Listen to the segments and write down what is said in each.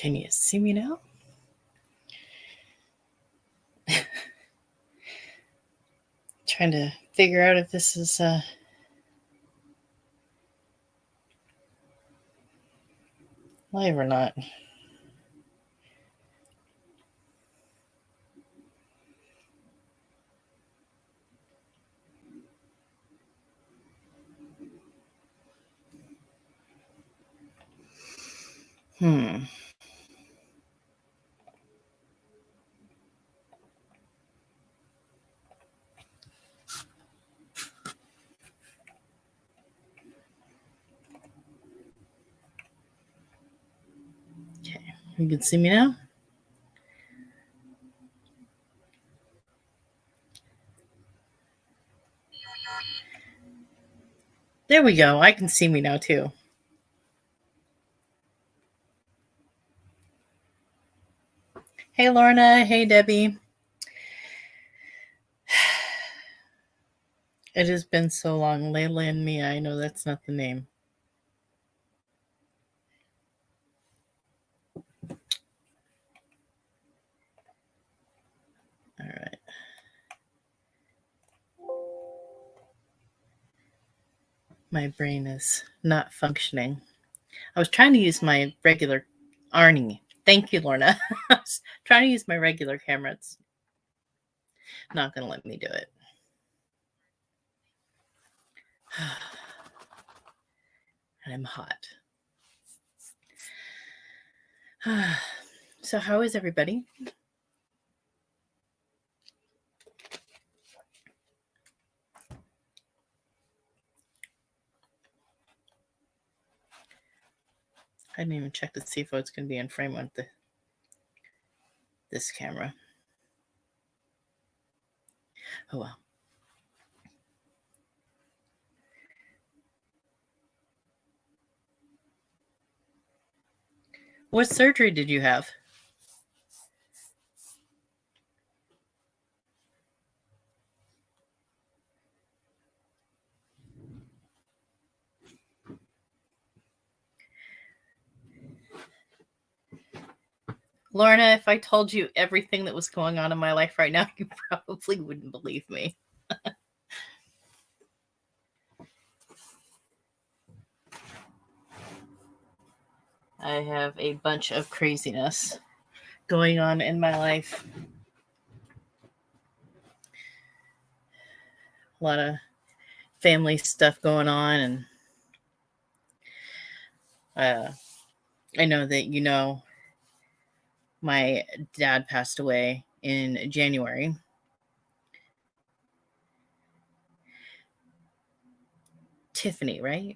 Can you see me now? Trying to figure out if this is live or not. Okay, you can see me now? There we go. I can see me now too. Hey, Lorna. Hey, Debbie. It has been so long. Layla and Mia. I know that's not the name. All right. My brain is not functioning. I was trying to use my regular Arnie. Thank you, Lorna. I was trying to use my regular camera. It's not going to let me do it. I'm hot. So how is everybody? I didn't even check to see if it's going to be in frame on this camera. Oh well. What surgery did you have? Lorna, if I told you everything that was going on in my life right now, you probably wouldn't believe me. I have a bunch of craziness going on in my life. A lot of family stuff going on, and I know that you know my dad passed away in January. Tiffany, right?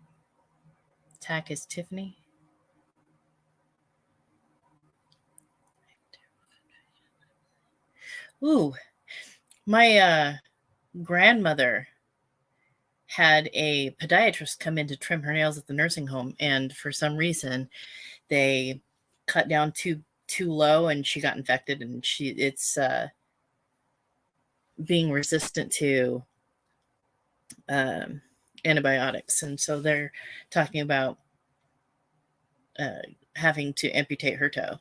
Tack is Tiffany. Ooh, my grandmother had a podiatrist come in to trim her nails at the nursing home, and for some reason they cut down too low and she got infected, and it's being resistant to antibiotics, and so they're talking about having to amputate her toe.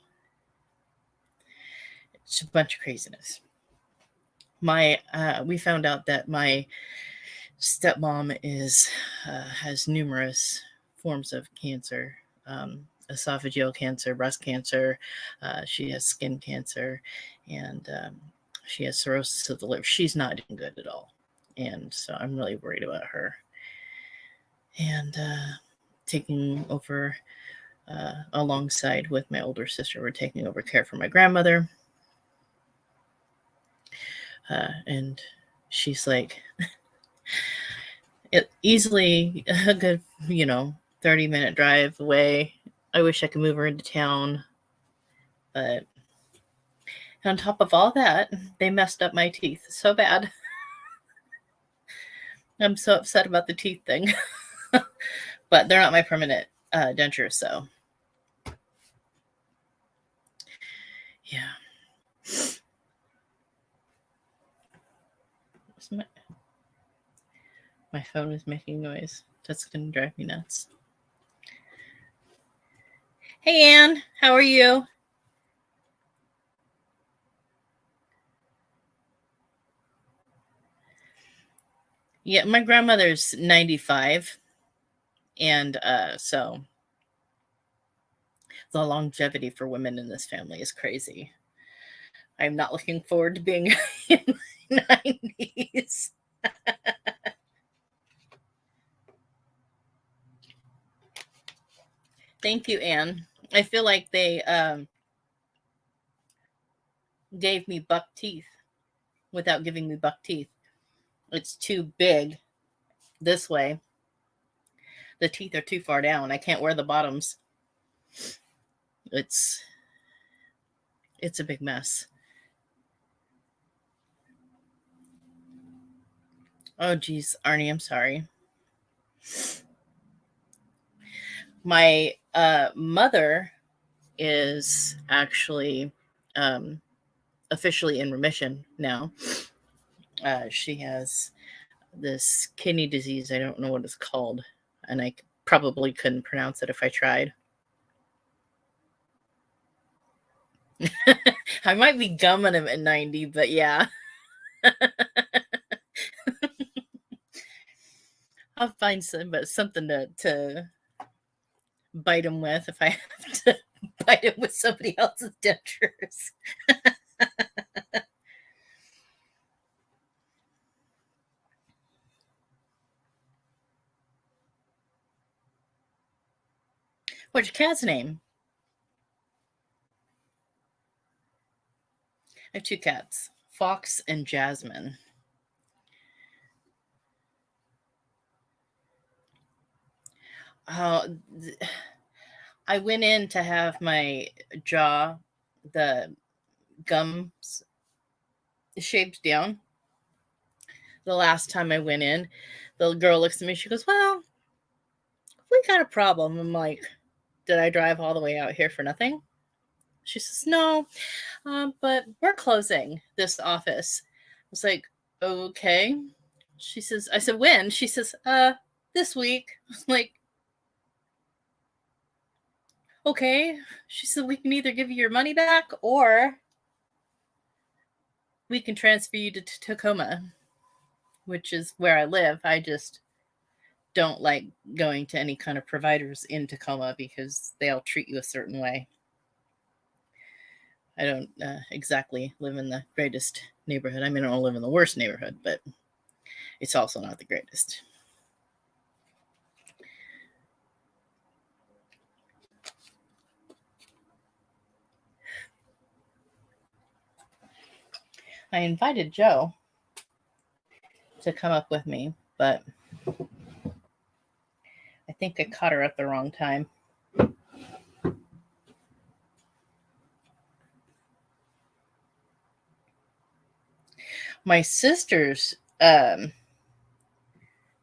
It's a bunch of craziness. We found out that my stepmom has numerous forms of cancer, esophageal cancer, breast cancer. She has skin cancer, and she has cirrhosis of the liver. She's not doing good at all, and so I'm really worried about her. And taking over alongside with my older sister, we're taking over care for my grandmother. And she's like, it easily a good, 30-minute drive away. I wish I could move her into town. But on top of all that, they messed up my teeth so bad. I'm so upset about the teeth thing. But they're not my permanent dentures, so. Yeah. My phone is making noise. That's going to drive me nuts. Hey, Anne. How are you? Yeah, my grandmother's 95, and so the longevity for women in this family is crazy. I'm not looking forward to being in my 90s. Thank you, Anne. I feel like they gave me buck teeth without giving me buck teeth. It's too big this way. The teeth are too far down. I can't wear the bottoms. It's a big mess. Oh geez, Arnie, I'm sorry. My mother is actually officially in remission now. She has this kidney disease. I don't know what it's called, and I probably couldn't pronounce it if I tried. I might be gumming him at 90, but yeah. I'll find something to bite him with if I have to bite him with somebody else's dentures. What's your cat's name? I have two cats, Fox and Jasmine. I went in to have my jaw, the gums shaped down. The last time I went in, the girl looks at me. She goes, "Well, we got a problem." I'm like, "Did I drive all the way out here for nothing?" She says, "No, but we're closing this office." I was like, "Okay." She says, "I said, when?" She says, this week." I was like, "Okay." She said, "We can either give you your money back or we can transfer you to Tacoma," which is where I live. I just don't like going to any kind of providers in Tacoma because they all treat you a certain way. I don't exactly live in the greatest neighborhood. I mean, I don't live in the worst neighborhood, but it's also not the greatest. I invited Joe to come up with me, but I think I caught her at the wrong time. My sister's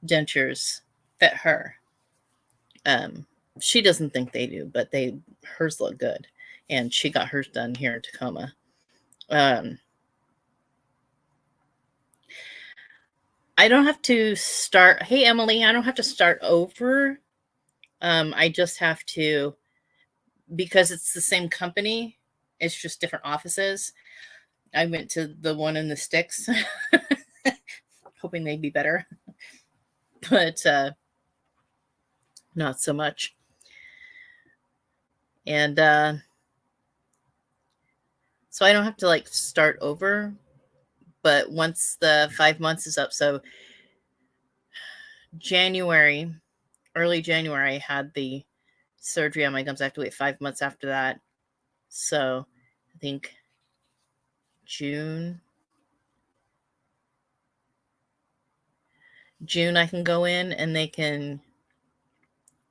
dentures fit her. She doesn't think they do, but hers look good, and she got hers done here in Tacoma. I don't have to start. Hey, Emily, I don't have to start over. I just have to, because it's the same company, it's just different offices. I went to the one in the sticks, hoping they'd be better, but not so much. And so I don't have to like start over. But once the 5 months is up, so January, early January, I had the surgery on my gums. I have to wait 5 months after that. So I think June I can go in and they can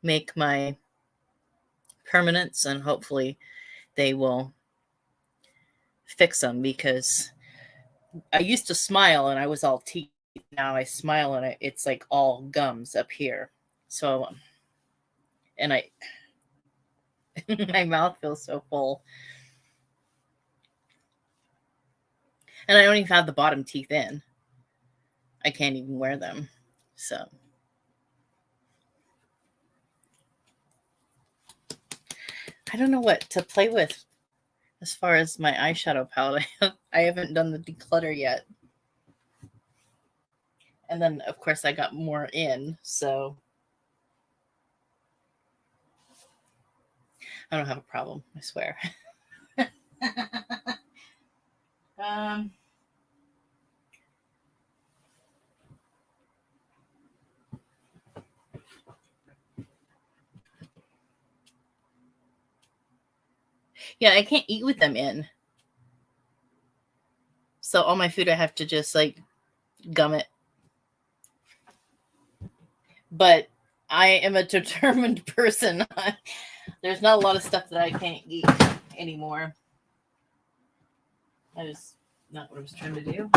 make my permanents, and hopefully they will fix them, because I used to smile and I was all teeth. Now I smile and it's like all gums up here. So, and my mouth feels so full. And I don't even have the bottom teeth in. I can't even wear them. So I don't know what to play with as far as my eyeshadow palette. I haven't done the declutter yet. And then, of course, I got more in, so I don't have a problem, I swear. Yeah, I can't eat with them in. So all my food, I have to just like gum it. But I am a determined person. There's not a lot of stuff that I can't eat anymore. That is not what I was trying to do.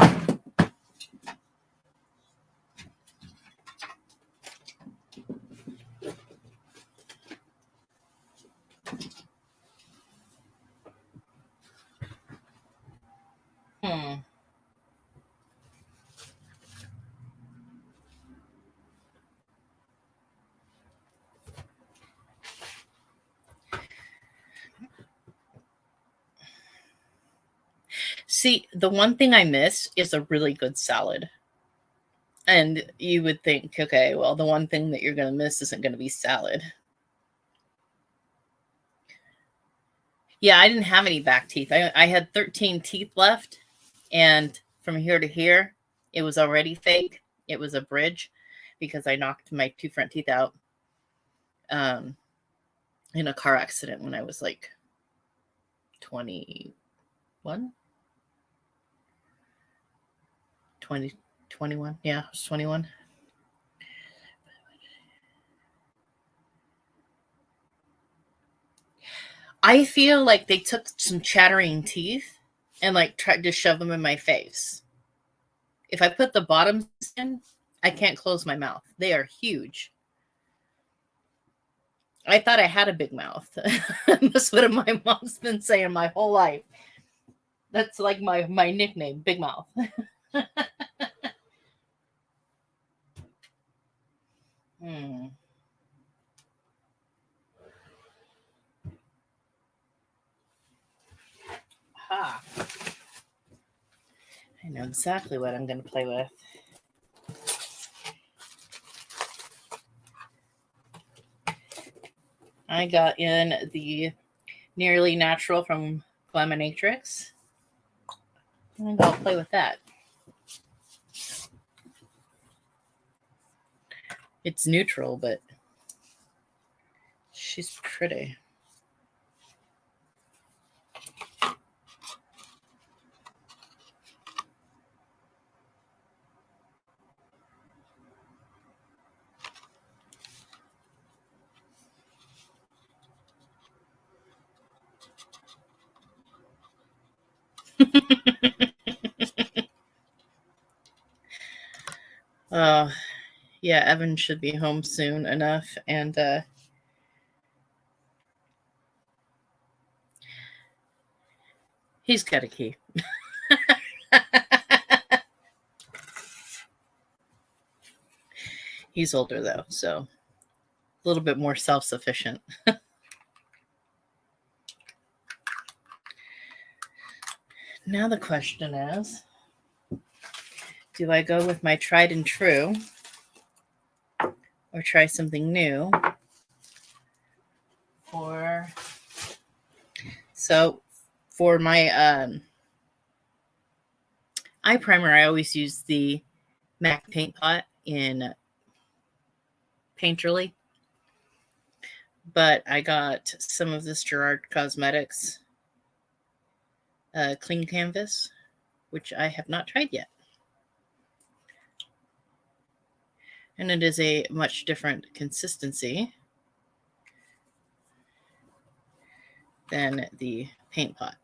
See, the one thing I miss is a really good salad. And you would think, okay, well, the one thing that you're going to miss isn't going to be salad. Yeah, I didn't have any back teeth. I had 13 teeth left. And from here to here, it was already fake. It was a bridge because I knocked my 2 front teeth out in a car accident when I was like 21. 21. Yeah, I was 21. I feel like they took some chattering teeth and like tried to shove them in my face. If I put the bottoms in, I can't close my mouth. They are huge. I thought I had a big mouth. That's what my mom's been saying my whole life. That's like my nickname, Big Mouth. Ha. I know exactly what I'm going to play with. I got in the Nearly Natural from Maniacs. And I'll play with that. It's neutral, but she's pretty. Yeah, Evan should be home soon enough, and he's got a key. He's older though, so a little bit more self-sufficient. Now the question is, do I go with my tried and true or try something new? For my eye primer, I always use the MAC Paint Pot in Painterly. But I got some of this Zeesea Cosmetics clean canvas, which I have not tried yet. And it is a much different consistency than the paint pot.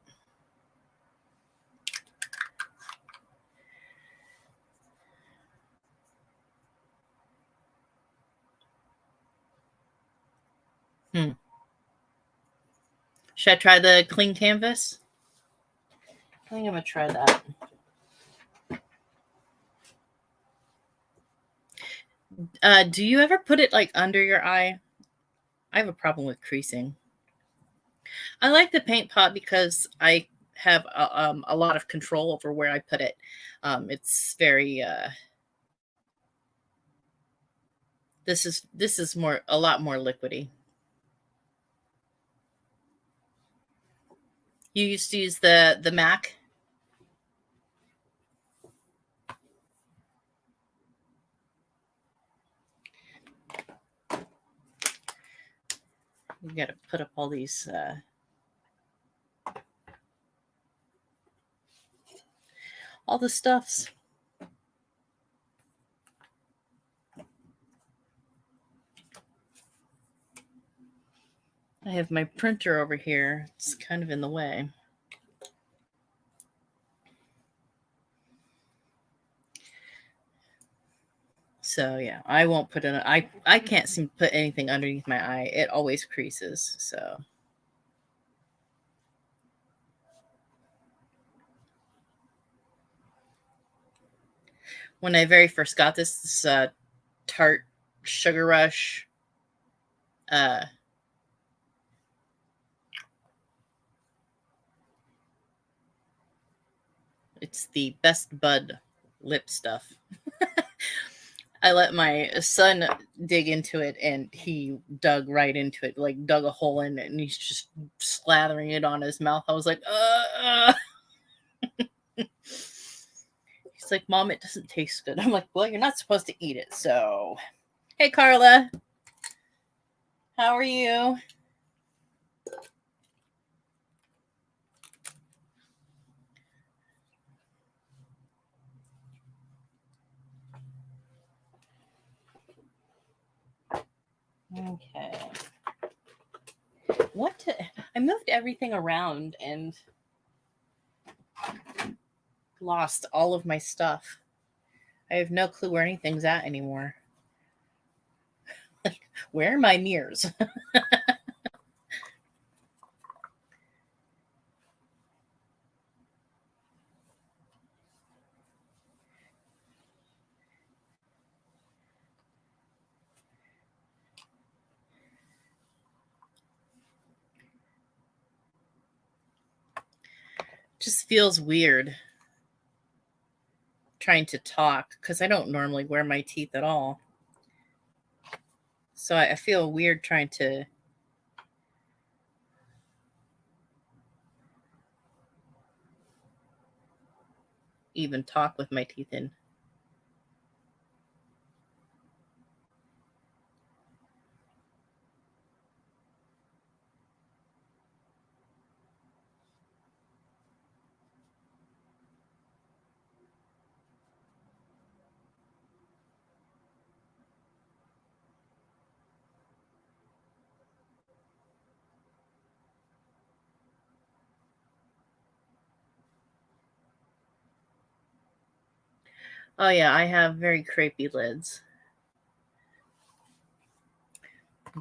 Should I try the clean canvas? I think I'm going to try that. Do you ever put it like under your eye? I have a problem with creasing. I like the paint pot because I have a lot of control over where I put it. It's very This is a lot more liquidy. You used to use the MAC. You got to put up all these all the stuffs. I have my printer over here. It's kind of in the way. So yeah, I won't put in. I can't seem to put anything underneath my eye. It always creases. So when I very first got this Tarte Sugar Rush, it's the Best Bud lip stuff. I let my son dig into it, and he dug right into it, like dug a hole in it, and he's just slathering it on his mouth. I was like, He's like, Mom, it doesn't taste good. I'm like, well, you're not supposed to eat it. So, hey, Carla, how are you? Okay. I moved everything around and lost all of my stuff. I have no clue where anything's at anymore. Where are my mirrors? Just feels weird trying to talk because I don't normally wear my teeth at all. So I feel weird trying to even talk with my teeth in. Oh yeah, I have very crepey lids.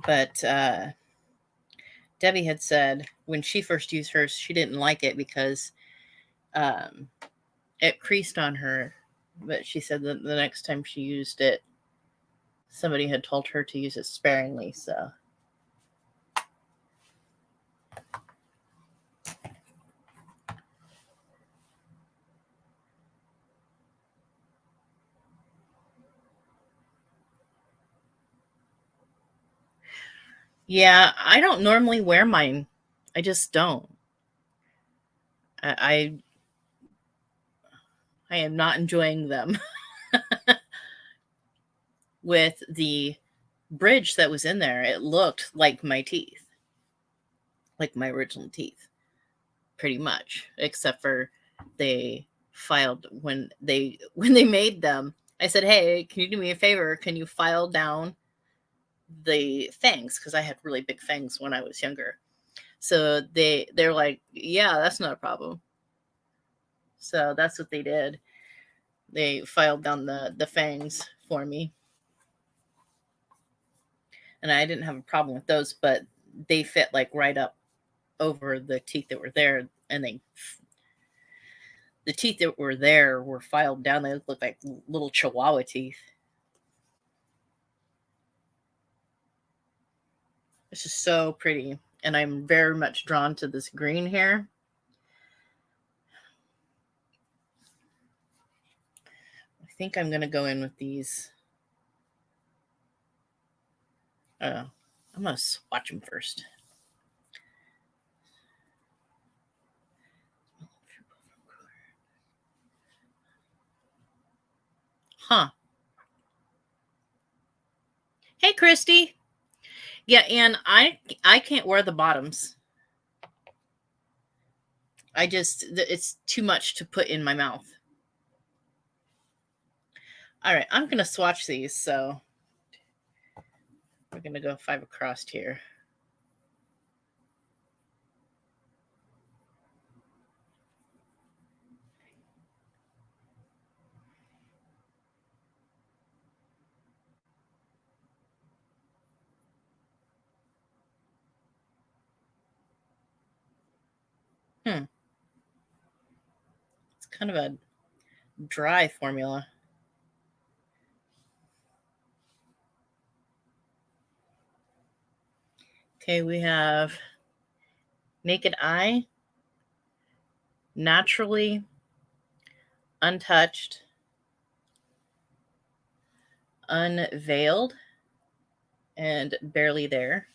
But Debbie had said when she first used hers, she didn't like it because it creased on her. But she said that the next time she used it, somebody had told her to use it sparingly. So yeah, I don't normally wear mine. I just don't. I I am not enjoying them. With the bridge that was in there, it looked like my teeth, like my original teeth, pretty much, except for they filed when they made them. I said, "Hey, can you do me a favor? Can you file down the fangs because I had really big fangs when I was younger." So they're like, "Yeah, that's not a problem." So that's what they did. They filed down the fangs for me, and I didn't have a problem with those, but they fit like right up over the teeth that were there, and the teeth that were there were filed down. They looked like little chihuahua teeth. It's just so pretty, and I'm very much drawn to this green here. I think I'm going to go in with these I'm going to swatch them first. Huh. Hey, Christy. Yeah, and I can't wear the bottoms. It's too much to put in my mouth. All right, I'm going to swatch these, so we're going to go 5 across here. It's kind of a dry formula. Okay, we have Naked Eye, Naturally, Untouched, Unveiled, and Barely There.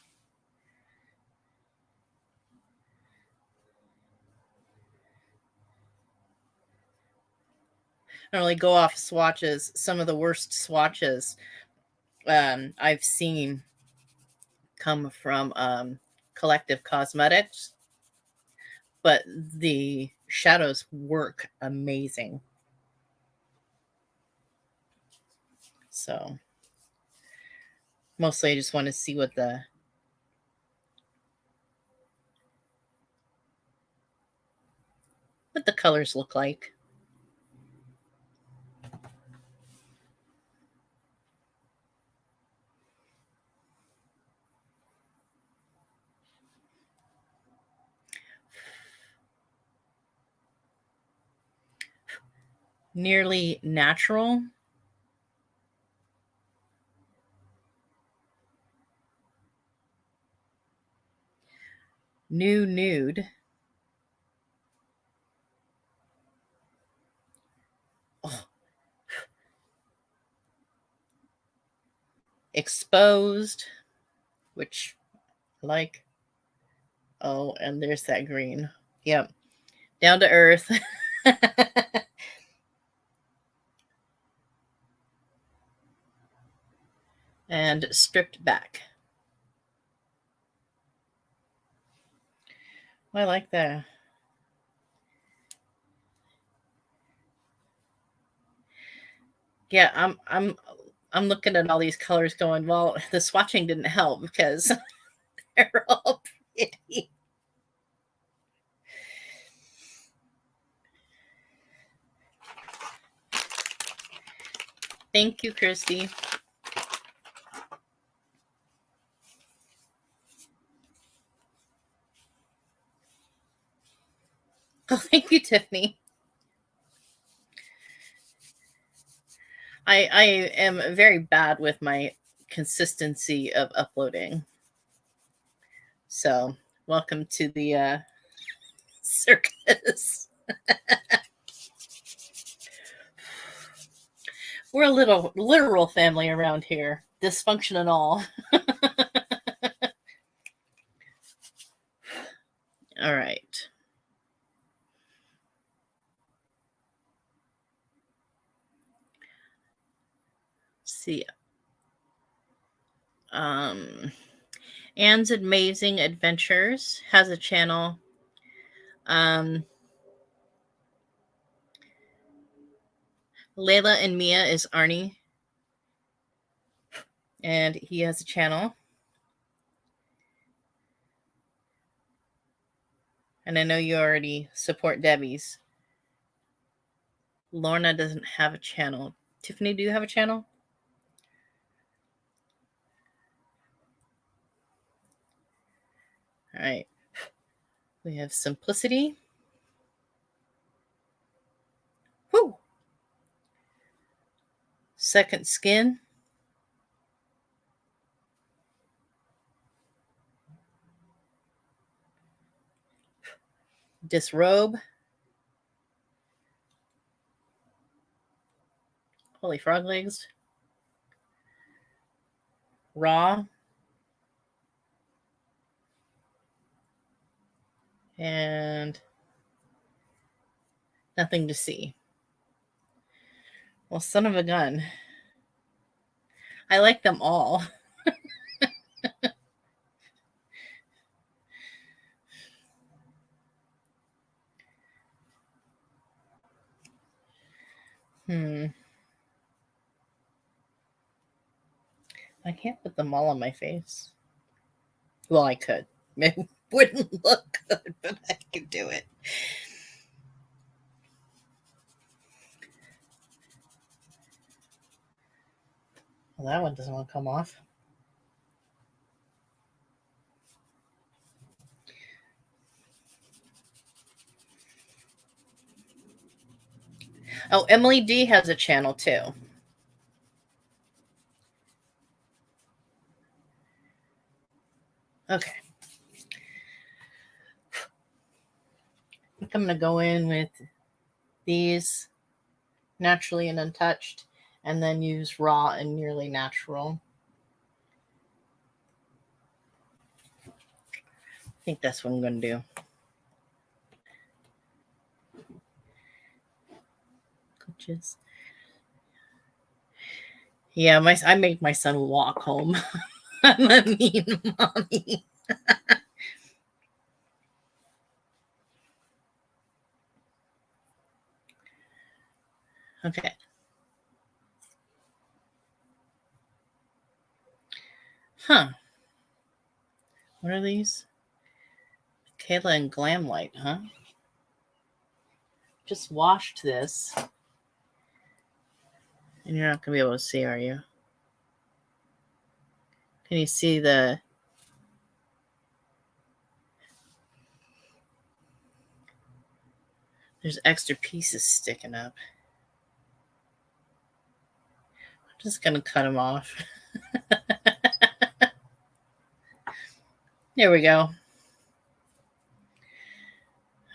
I normally go off swatches. Some of the worst swatches I've seen come from CxC Cosmetics, but the shadows work amazing. So mostly I just want to see what the colors look like. Nearly Natural. New Nude. Oh. Exposed, which I like. Oh, and there's that green. Yep. Down to Earth. And Stripped Back. I like that. Yeah, I'm looking at all these colors going, well, the swatching didn't help because they're all pretty. Thank you, Christy. Oh, thank you, Tiffany. I am very bad with my consistency of uploading. So welcome to the circus. We're a little literal family around here. Dysfunction and all. All right. Let's see. Anne's Amazing Adventures has a channel. Layla and Mia is Arnie, and he has a channel. And I know you already support Debbie's. Lorna doesn't have a channel. Tiffany, do you have a channel? All right. We have Simplicity. Woo! Second Skin. Disrobe. Holy frog legs. Raw. And nothing to see. Well, son of a gun. I like them all. I can't put them all on my face. Well, I could. It wouldn't look good, but I could do it. Well, that one doesn't want to come off. Oh, Emily D has a channel too. Okay. I think I'm going to go in with these Naturally and Untouched, and then use Raw and Nearly Natural. I think that's what I'm going to do. Just, yeah, I make my son walk home. I'm a mean mommy. Okay. Huh. What are these? Kayla and Glam Light, huh? Just washed this. And you're not going to be able to see, are you? Can you see the... There's extra pieces sticking up. I'm just going to cut them off. There we go.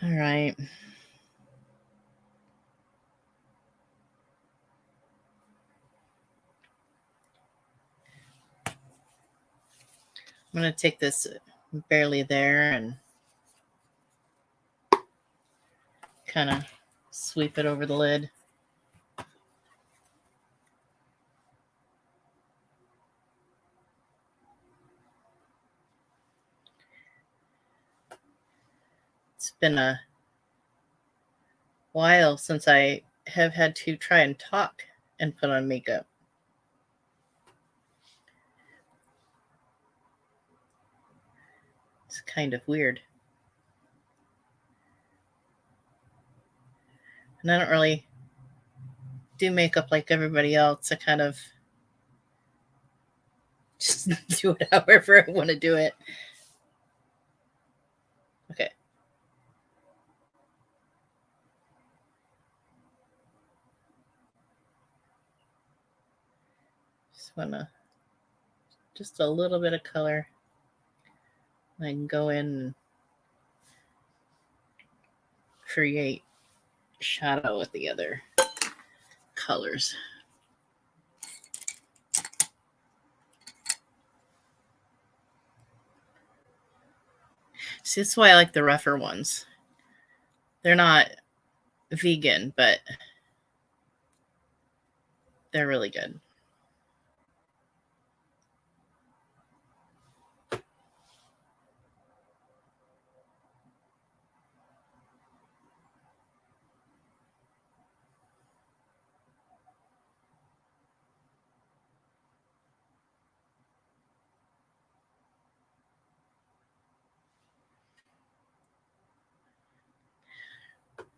All right. I'm going to take this barely there and kind of sweep it over the lid. It's been a while since I have had to try and talk and put on makeup. It's kind of weird. And I don't really do makeup like everybody else. I kind of just do it however I want to do it. Okay. Just want to, just a little bit of color. I can go in and create shadow with the other colors. See, that's why I like the rougher ones. They're not vegan, but they're really good.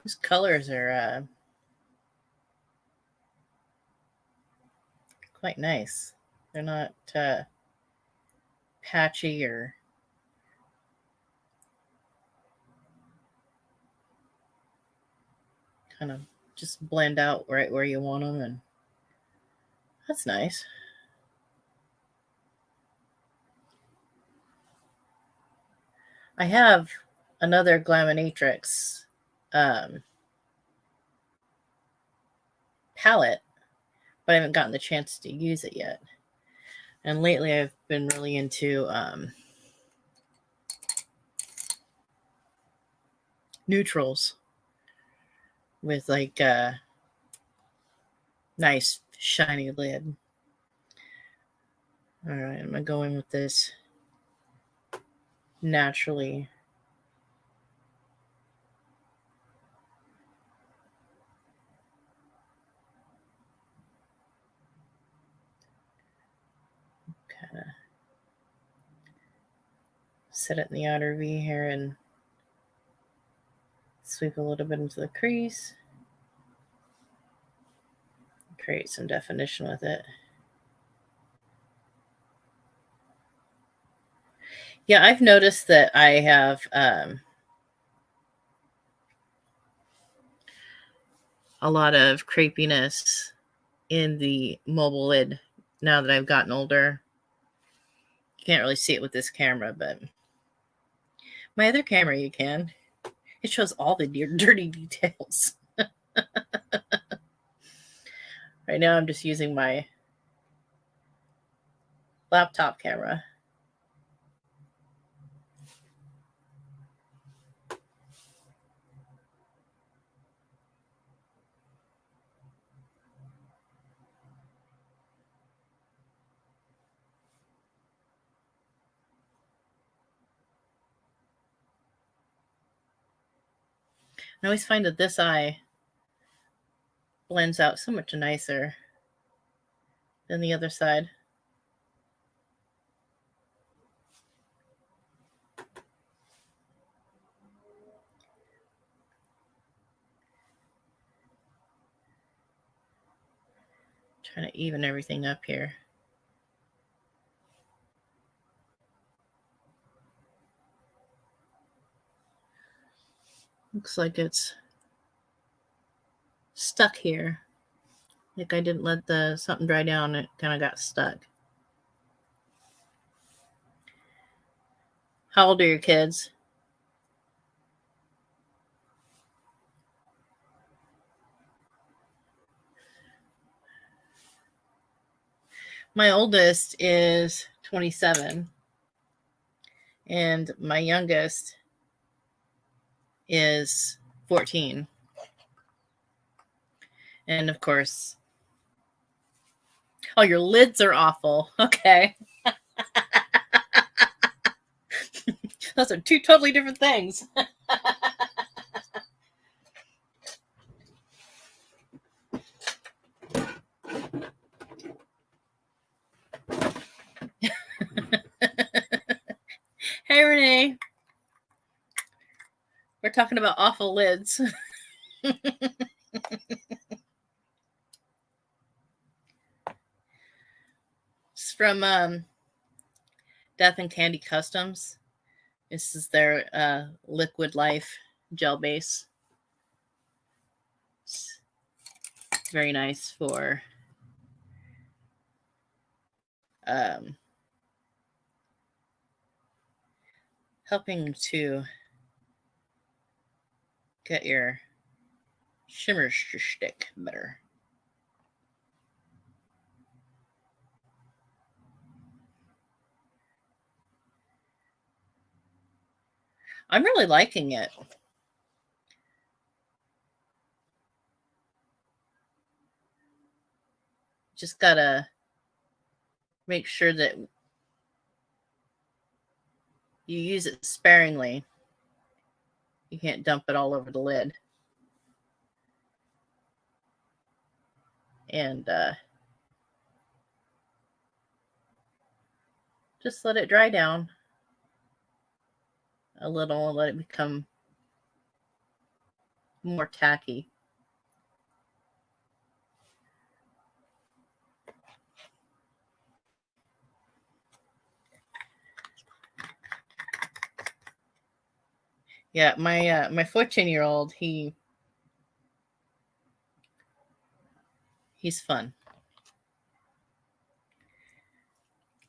These colors are quite nice. They're not patchy or kind of just blend out right where you want them, and that's nice. I have another Glaminatrix palette, but I haven't gotten the chance to use it yet. And lately I've been really into neutrals with like a nice shiny lid. All right, I'm going to go in with this naturally. Kind of set it in the outer V here and sweep a little bit into the crease. Create some definition with it. Yeah, I've noticed that I have a lot of crepiness in the mobile lid now that I've gotten older. You can't really see it with this camera, but my other camera you can. It shows all the dirty details. Right now I'm just using my laptop camera. I always find that this eye blends out so much nicer than the other side. Trying to even everything up here. Looks like it's stuck here. Like I didn't let the something dry down. It kind of got stuck. How old are your kids? My oldest is 27 and my youngest is 14. And of course, oh, your lids are awful. Okay. Those are two totally different things. Hey, Renee. We're talking about awful lids. It's from Death and Candy Customs. This is their Liquid Life gel base. It's very nice for helping to get your shimmer stick better. I'm really liking it. Just gotta make sure that you use it sparingly. You can't dump it all over the lid. And just let it dry down a little and let it become more tacky. Yeah, my 14-year-old, he's fun.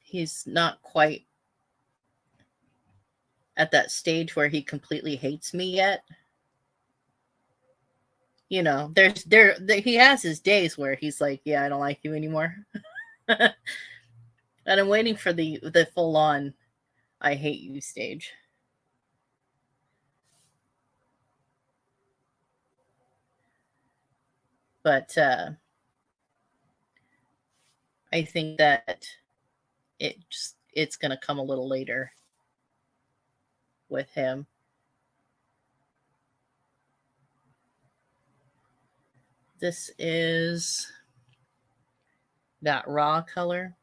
He's not quite at that stage where he completely hates me yet. You know, he has his days where he's like, yeah, I don't like you anymore. And I'm waiting for the full on I hate you stage. But I think that it's going to come a little later with him. This is that raw color.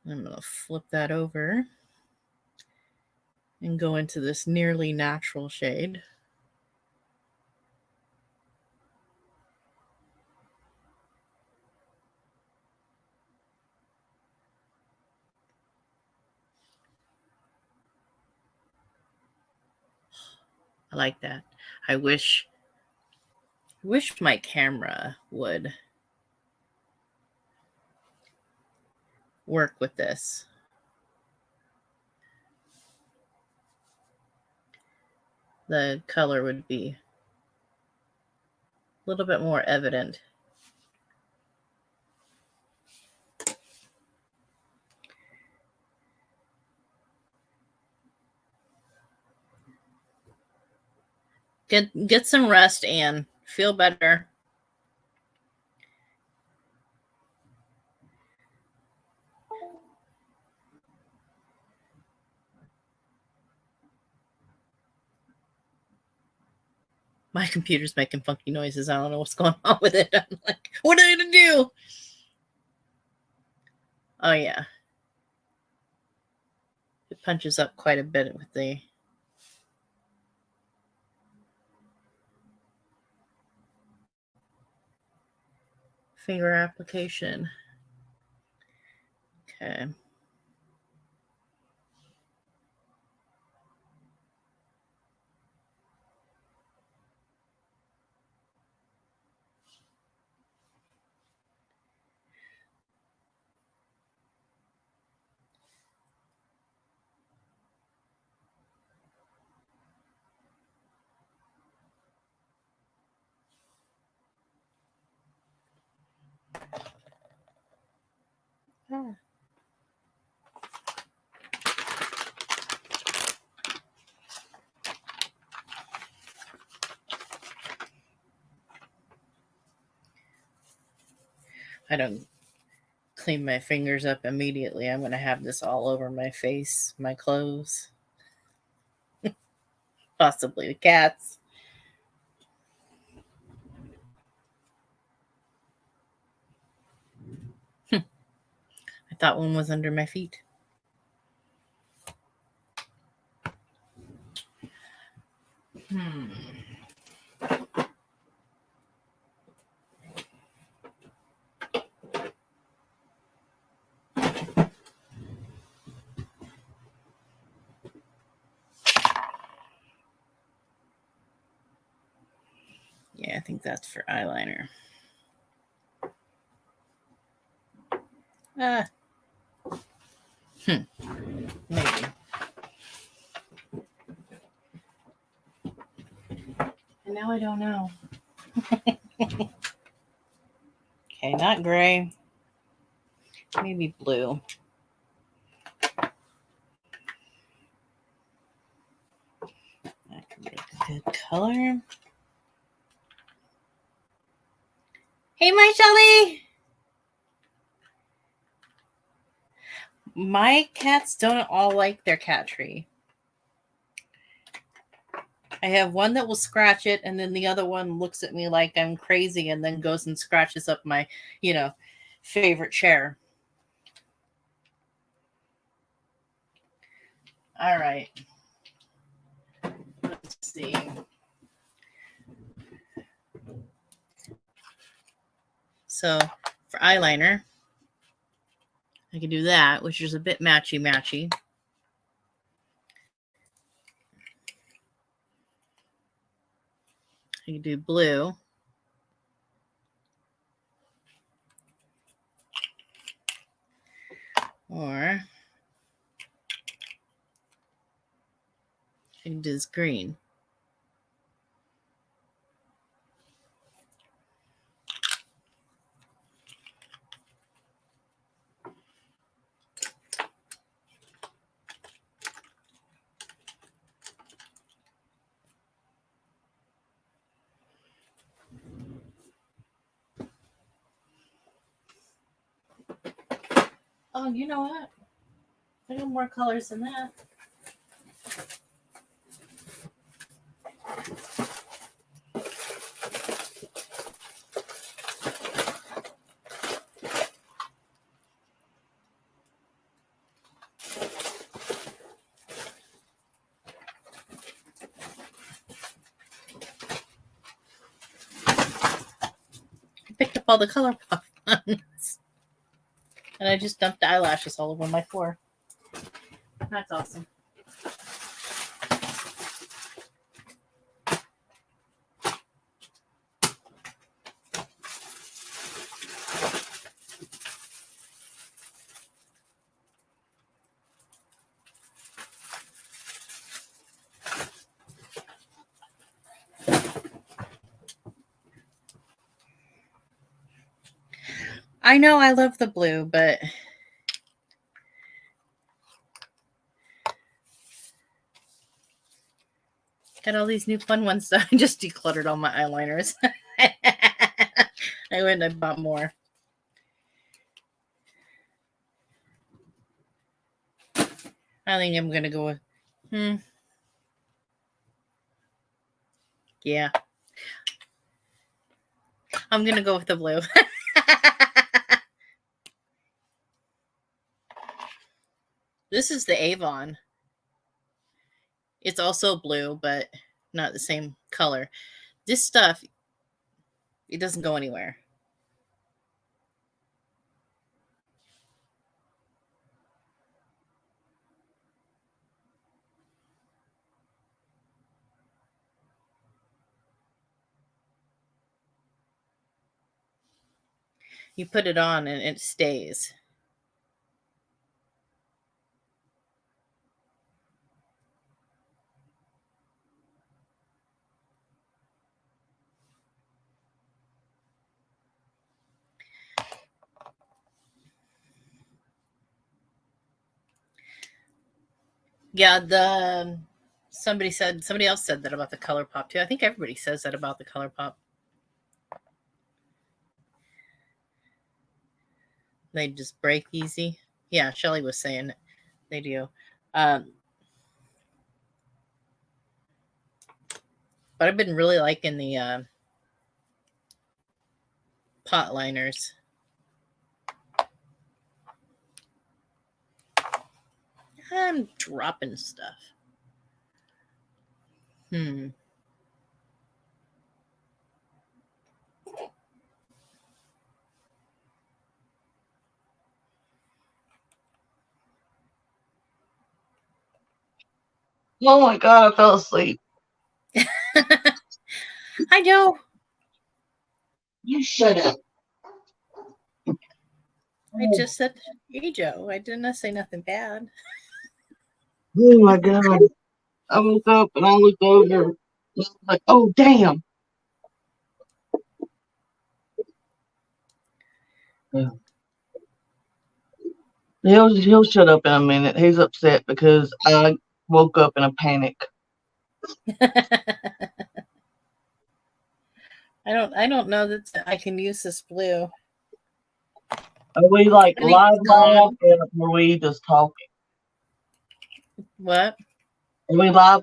I'm going to flip that over and go into this nearly natural shade. I like that. I wish my camera would work with this. The color would be a little bit more evident. Get some rest, Anne. Feel better. My computer's making funky noises. I don't know what's going on with it. I'm like, what are you going to do? Oh, yeah. It punches up quite a bit with the finger application. Okay. Ah. I don't clean my fingers up immediately. I'm going to have this all over my face, my clothes, possibly the cat's. I thought one was under my feet. Yeah, I think that's for eyeliner. Maybe. And now I don't know. Okay, not gray. Maybe blue. That could be a good color. Hey, my Shelly! My cats don't all like their cat tree. I have one that will scratch it, and then the other one looks at me like I'm crazy and then goes and scratches up my, favorite chair. All right. Let's see. So for eyeliner, I can do that, which is a bit matchy-matchy. I can do blue. Or I can do this green. Oh, you know what? I got more colors than that. I picked up all the color pop ones. And I just dumped eyelashes all over my floor. That's awesome. I know I love the blue, but got all these new fun ones, so I just decluttered all my eyeliners. I went and bought more. I think I'm going to go with, yeah. I'm going to go with the blue. This is the Avon. It's also blue, but not the same color. This stuff, it doesn't go anywhere. You put it on and it stays. Yeah, somebody else said that about the color pop too. I think everybody says that about the color pop. They just break easy. Yeah, Shelly was saying they do. But I've been really liking the pot liners. I'm dropping stuff. Oh my God, I fell asleep. I know. You shut up. I just said, hey, Joe. I didn't say nothing bad. Oh my God. I woke up and I looked over. And I was like, oh, damn. Yeah. He'll shut up in a minute. He's upset because I woke up in a panic. I don't know that I can use this blue. Are we like live, or are we just talking? What? Are we live?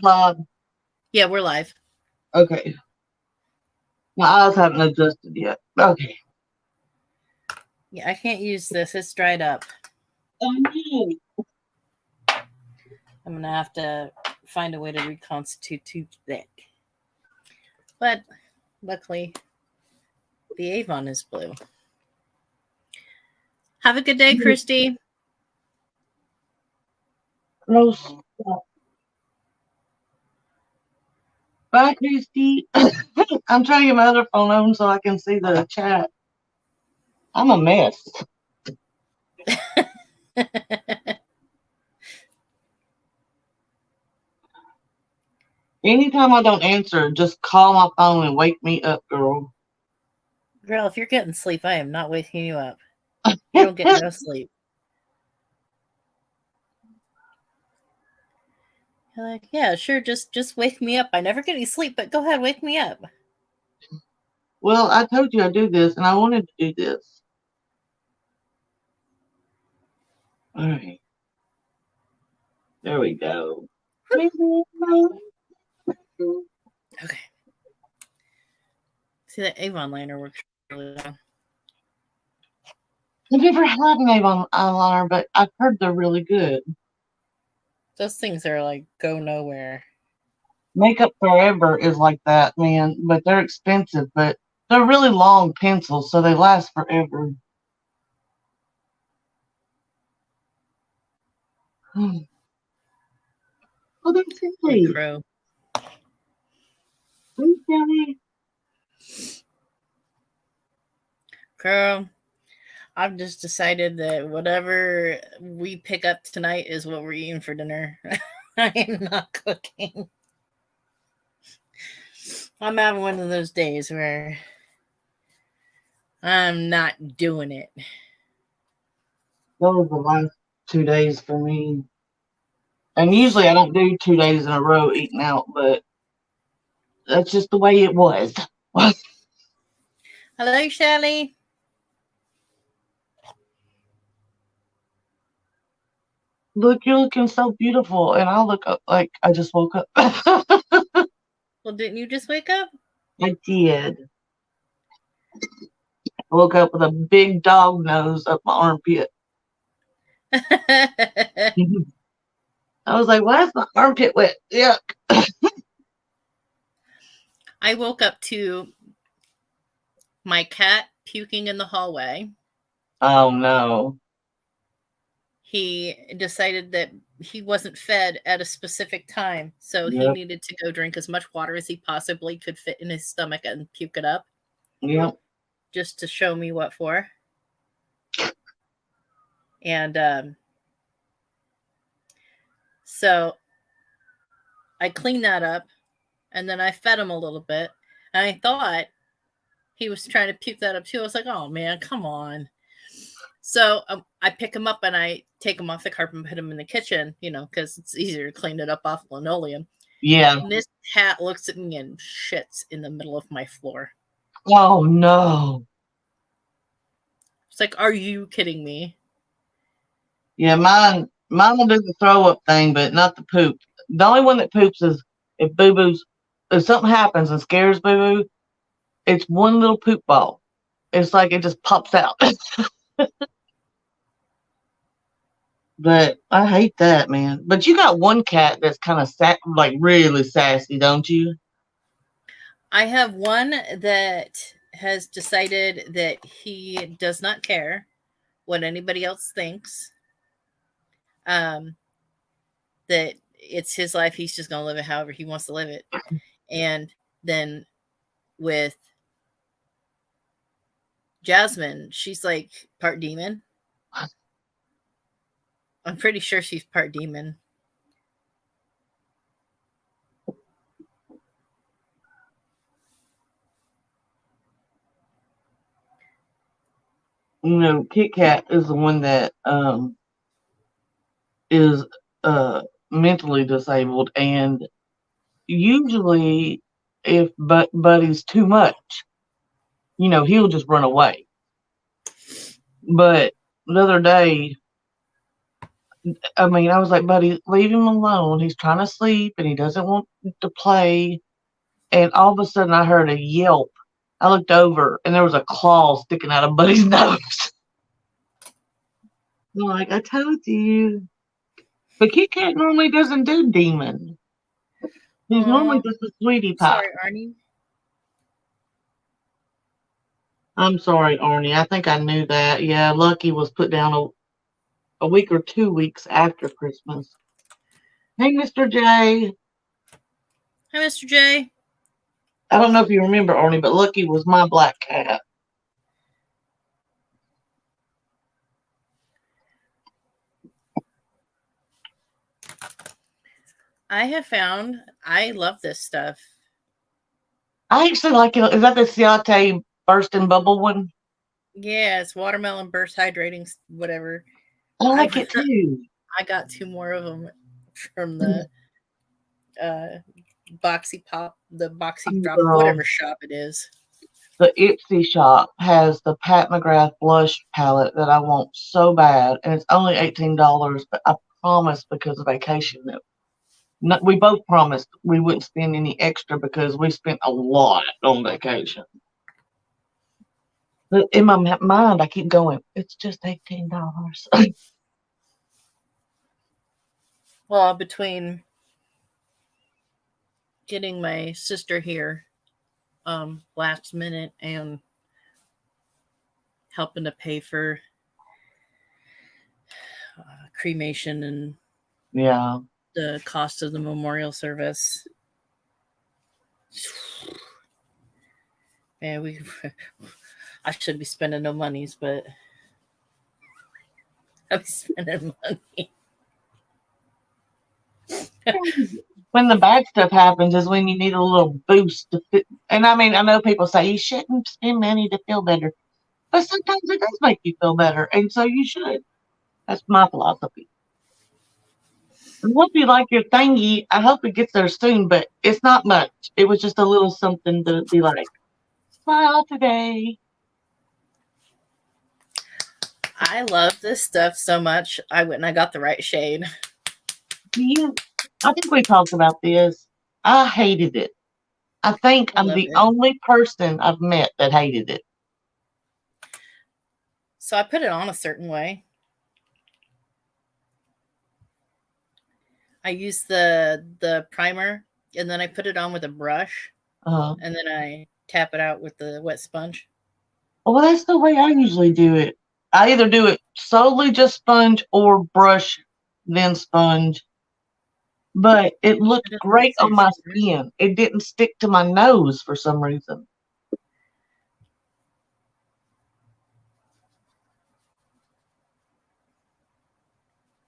Yeah, we're live. Okay. My eyes haven't adjusted yet. Okay. Yeah, I can't use this. It's dried up. Oh no. I'm going to have to find a way to reconstitute too thick. But luckily, the Avon is blue. Have a good day, Christy. No. Bye, Christy. I'm trying to get my other phone on so I can see the chat. I'm a mess. Anytime I don't answer, just call my phone and wake me up, girl. Girl, if you're getting sleep, I am not waking you up. You don't get no sleep. You're like, yeah, sure, just wake me up. I never get any sleep, but go ahead, wake me up. Well, I told you I do this, and I wanted to do this. All right. There we go. Okay. See, that Avon liner works really well. I've never had an Avon eyeliner, but I've heard they're really good. Those things are like go nowhere. Makeup Forever is like that, man, but they're expensive, but they're really long pencils, so they last forever. Oh, that's Like silly. crow. Thanks, Daddy. Girl, I've just decided that whatever we pick up tonight is what we're eating for dinner. I am not cooking. I'm having one of those days where I'm not doing it. Those were the last 2 days for me. And usually I don't do 2 days in a row eating out, but that's just the way it was. Hello, Shelly. Look, you're looking so beautiful, and I look up like I just woke up. Well, didn't you just wake up? I did. I woke up with a big dog nose up my armpit. I was like, why is my armpit wet? Yuck. I woke up to my cat puking in the hallway. Oh, no. He decided that he wasn't fed at a specific time, so he Yep. needed to go drink as much water as he possibly could fit in his stomach and puke it up. Yep. Just to show me what for. And so I cleaned that up, and then I fed him a little bit, and I thought he was trying to puke that up too. I was like, oh man, come on. So I pick him up and I take him off the carpet and put him in the kitchen, because it's easier to clean it up off linoleum. Yeah. And this cat looks at me and shits in the middle of my floor. Oh, no. It's like, are you kidding me? Yeah, mine will do the throw up thing, but not the poop. The only one that poops is if Boo Boo's, if something happens and scares Boo Boo, it's one little poop ball. It's like it just pops out. But I hate that, man. But you got one cat that's kind of like really sassy, don't you? I have one that has decided that he does not care what anybody else thinks. That it's his life. He's just going to live it however he wants to live it. And then with Jasmine, she's like part demon. I'm pretty sure she's part demon. Kit Kat is the one that is mentally disabled, and usually if Buddy's too much, he'll just run away. But the other day, I was like, Buddy, leave him alone. He's trying to sleep and he doesn't want to play. And all of a sudden I heard a yelp. I looked over and there was a claw sticking out of Buddy's nose. I'm like, I told you. But Kit Kat normally doesn't do demon. He's normally just a sweetie pie. Sorry, Arnie. I'm sorry, Arnie. I think I knew that. Yeah, Lucky was put down a week or 2 weeks after Christmas. Hey, Mr. J. Hi, Mr. J. I don't know if you remember, Arnie, but Lucky was my black cat. I have found I love this stuff. I actually like it. Is that the Ciate burst and bubble one? Yeah, it's watermelon burst hydrating, whatever. I like it too. I got 2 more of them from the Boxy Pop, the Boxy Drop, whatever shop it is. the Ipsy shop has the Pat McGrath blush palette that I want so bad, and it's only $18. But I promised because of vacation that we both promised we wouldn't spend any extra because we spent a lot on vacation. But in my mind, I keep going, it's just $18. Well, between getting my sister here last minute and helping to pay for cremation and Yeah. the cost of the memorial service. Man, I should be spending no monies, but I'm spending money. When the bad stuff happens is when you need a little boost to fit. And I mean, I know people say you shouldn't spend money to feel better, but sometimes it does make you feel better, and so you should. That's my philosophy. I hope you like your thingy. I hope it gets there soon, but it's not much. It was just a little something to be like, smile today. I love this stuff so much. I went and I got the right shade. Yeah, I think we talked about this. I hated it. I think I'm the only person I've met that hated it. So I put it on a certain way. I use the primer, and then I put it on with a brush, and then I tap it out with the wet sponge. Well, that's the way I usually do it. I either do it solely just sponge or brush, then sponge. But it looked great on my skin. It didn't stick to my nose for some reason.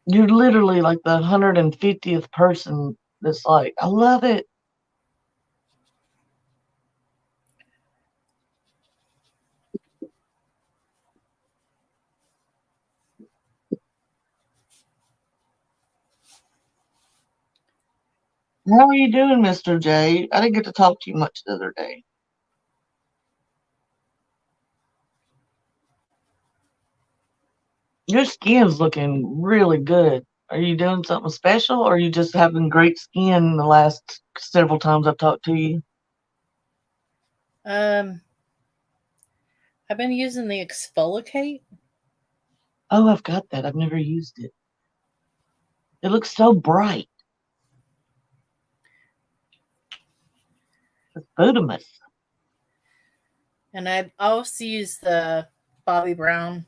You're literally like the 150th person that's like, I love it. How are you doing, Mr. J? I didn't get to talk to you much the other day. Your skin's looking really good. Are you doing something special, or are you just having great skin the last several times I've talked to you? I've been using the Exfoliate. Oh, I've got that. I've never used it. It looks so bright. It's Botomus. And I also use the Bobbi Brown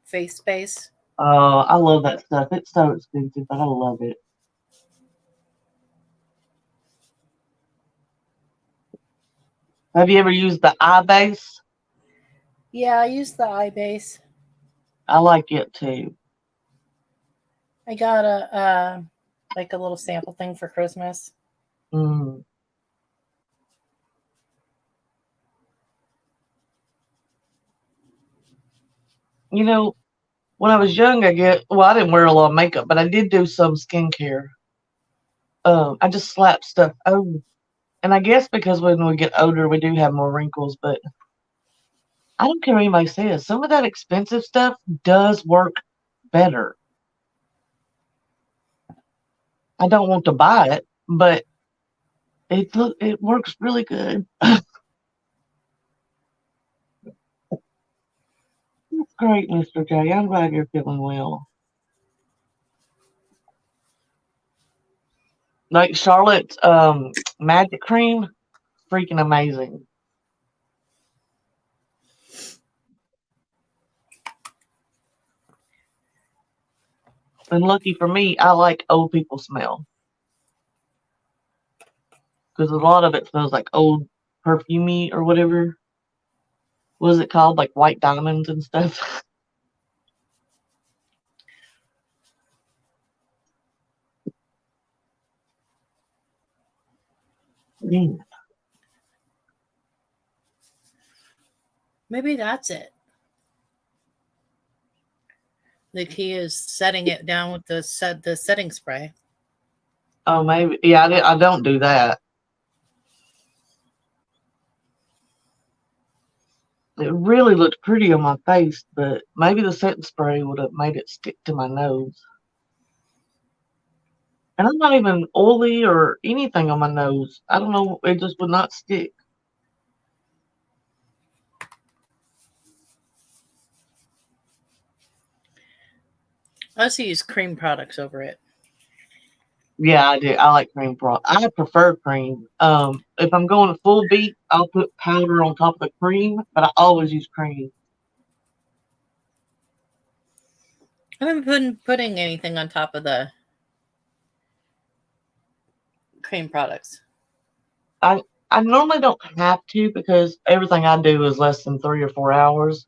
face base. Oh, I love that stuff. It's so expensive, but I love it. Have you ever used the eye base? Yeah, I use the eye base. I like it too. I got like a little sample thing for Christmas. Mm. You know, when I was young, I didn't wear a lot of makeup, but I did do some skincare. I just slapped stuff over. And I guess because when we get older, we do have more wrinkles, but I don't care what anybody says. Some of that expensive stuff does work better. I don't want to buy it, but it works really good. That's great, Mr. J. I'm glad you're feeling well. Like Charlotte's magic cream, freaking amazing. And lucky for me, I like old people smell. Because a lot of it smells like old perfumey or whatever. What is it called? Like white diamonds and stuff. Maybe that's it. The key is setting it down with the setting spray. Oh, maybe. Yeah, I don't do that. It really looked pretty on my face, but maybe the setting spray would have made it stick to my nose. And I'm not even oily or anything on my nose. I don't know. It just would not stick. I also use cream products over it. Yeah, I do. I like cream product. I prefer cream. If I'm going full beat, I'll put powder on top of the cream, but I always use cream. I haven't been putting anything on top of the cream products. I normally don't have to because everything I do is less than 3 or 4 hours.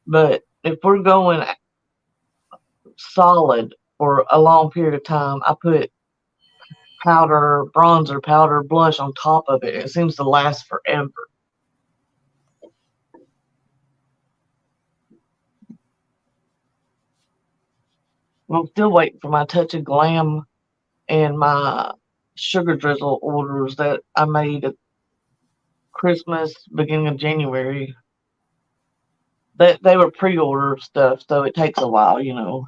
But if we're going solid for a long period of time, I put powder, bronzer, powder, blush on top of it. It seems to last forever. I'm still waiting for my Touch of Glam and my Sugar Drizzle orders that I made at Christmas, beginning of January. They were pre-order stuff, so it takes a while, you know.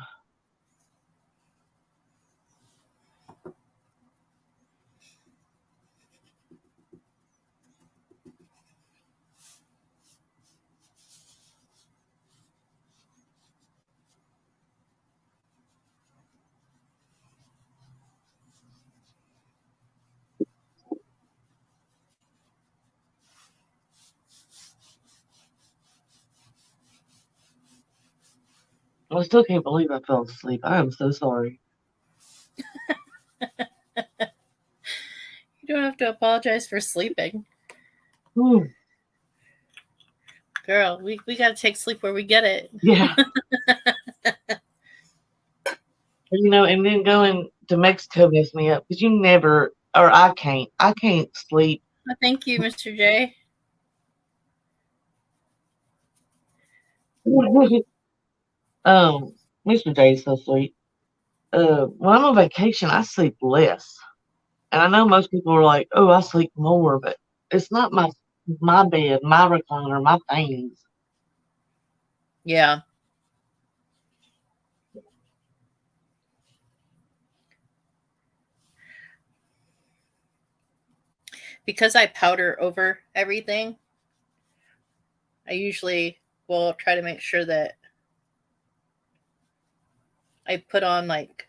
I still can't believe I fell asleep. I am so sorry. You don't have to apologize for sleeping. Whew. Girl, we got to take sleep where we get it. Yeah. You know, and then going to Mexico messed me up because you never, or I can't sleep. Well, thank you, Mr. J. Mr. J is so sweet. When I'm on vacation, I sleep less. And I know most people are like, "Oh, I sleep more," but it's not my bed, my recliner, my things. Yeah. Because I powder over everything, I usually will try to make sure that I put on like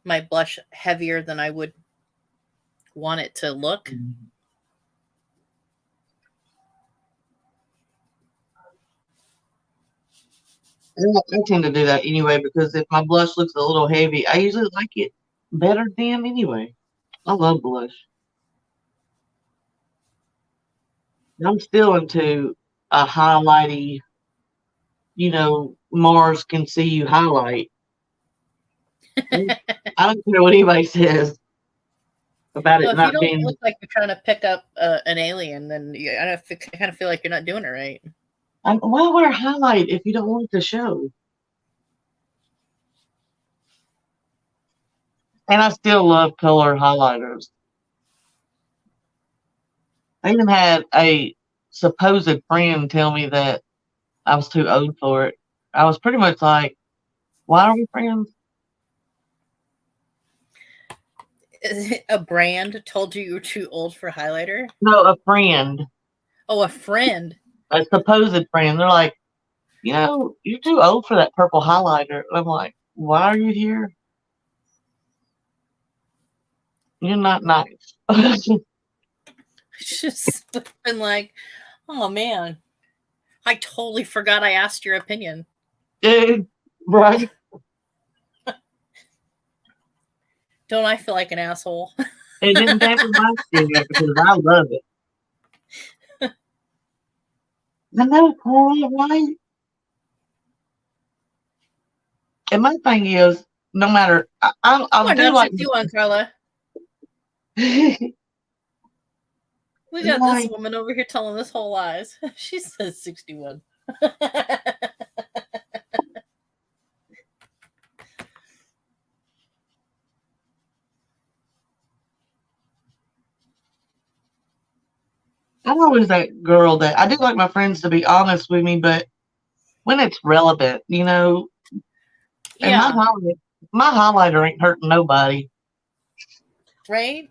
my blush heavier than I would want it to look. I tend to do that anyway because if my blush looks a little heavy, I usually like it better then anyway. I love blush. I'm still into a highlighty, Mars can see you highlight. I don't care what anybody says about Well, it if you not don't being. look like you're trying to pick up an alien, then I kind of feel like you're not doing it right. Why wear highlight if you don't want it to show? And I still love color highlighters. I even had a supposed friend tell me that I was too old for it. I was pretty much like, why are we friends? A brand told you were too old for highlighter? No, a friend, Oh, a friend. a supposed friend. They're like, you're too old for that purple highlighter. I'm like, why are you here? You're not nice. Just been like, oh man, I totally forgot I asked your opinion. Dude, right? Don't I feel like an asshole? It didn't dampen my spirit because I love it. I know, Paul, right? And my thing is, no matter, I What do nonsense like, you want, Carla? We got this like, woman over here telling this whole lies. She says 61. I'm always that girl that I do like my friends to be honest with me, but when it's relevant, and Yeah, my highlighter ain't hurting nobody. right?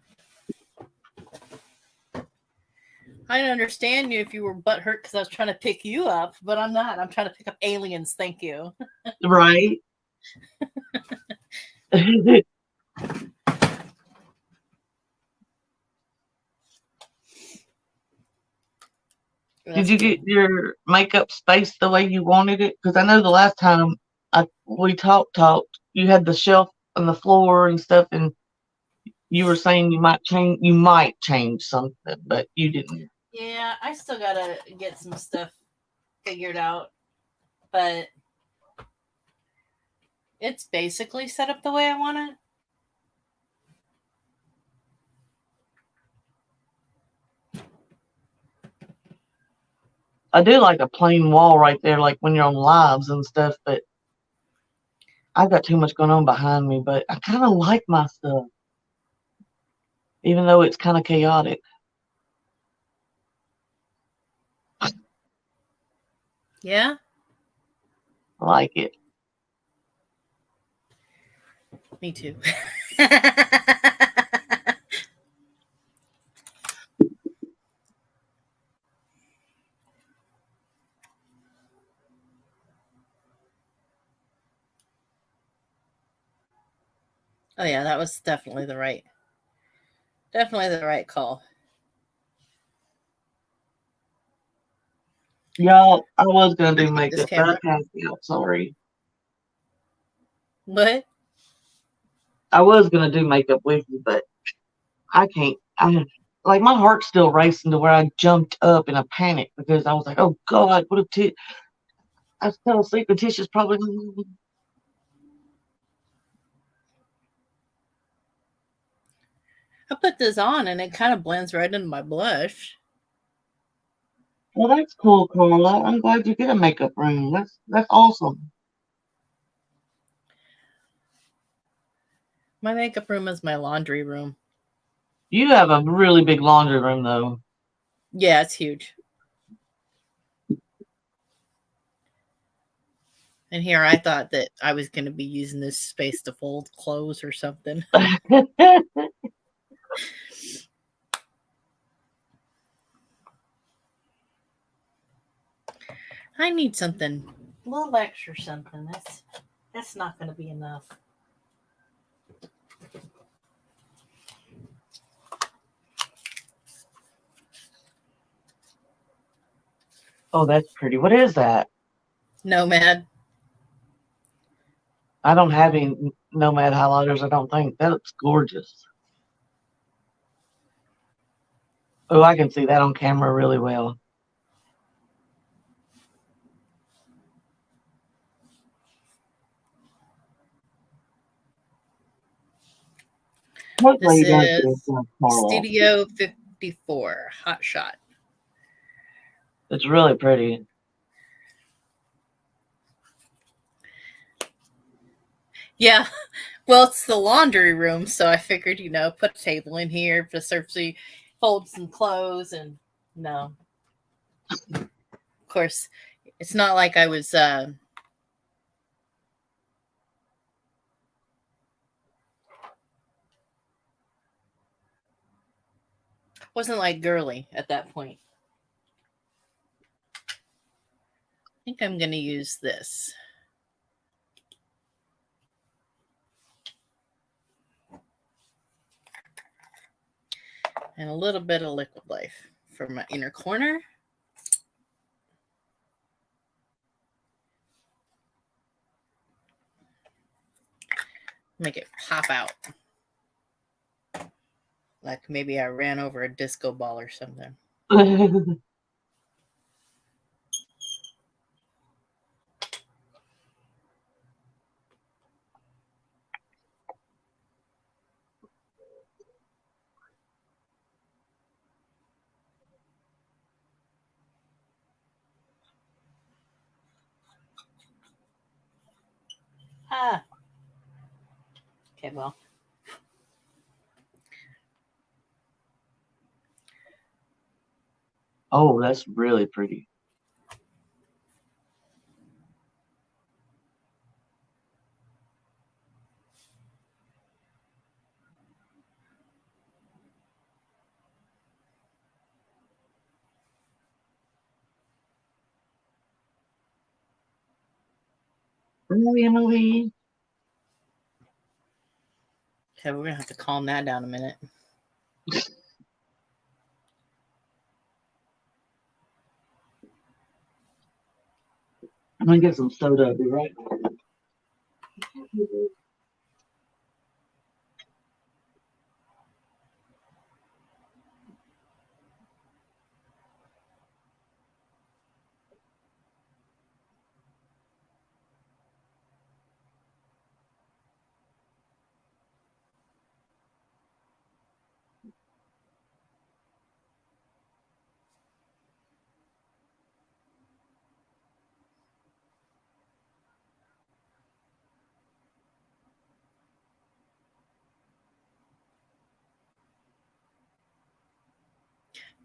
I understand you if you were butthurt because I was trying to pick you up, but I'm not. I'm trying to pick up aliens. Thank you. Right? Did That's you get cool. your makeup spaced the way you wanted it? Because I know the last time we talked, you had the shelf on the floor and stuff, and you were saying you might change something, but you didn't. Yeah, I still gotta get some stuff figured out, but it's basically set up the way I want it. I do like a plain wall right there, like when you're on lives and stuff, but I've got too much going on behind me. But I kind of like my stuff, even though it's kind of chaotic. Yeah, I like it. me too. Oh yeah, that was definitely the right call. Y'all, I was gonna do Let's get this makeup, but I camera. passed out. Sorry. What? I was gonna do makeup with you, but I can't. I like my heart's still racing to where I jumped up in a panic because I was like, "Oh God, what if I fell asleep and Tish is probably." I put this on and it kind of blends right into my blush. Well, that's cool, Carla. I'm glad you get a makeup room. That's awesome. My makeup room is my laundry room. You have a really big laundry room, though. Yeah, it's huge. And here I thought that I was going to be using this space to fold clothes or something. I need something, a little extra something. That's not going to be enough. Oh, that's pretty. What is that? Nomad. I don't have any Nomad highlighters. I don't think that looks gorgeous. Oh, I can see that on camera really well. Hopefully, This he does get is a Carla. Studio 54 Hot Shot. It's really pretty. Yeah, well, it's the laundry room, so I figured, put a table in here to surface fold some clothes, and no, of course, it's not like I was. Wasn't like girly at that point. I think I'm going to use this and a little bit of Liquid Life for my inner corner. Make it pop out. Like maybe I ran over a disco ball or something. Ah, okay, well. Oh, that's really pretty. Emily. Okay, we're gonna have to calm that down a minute. I'm gonna get some soda. I'll be right back.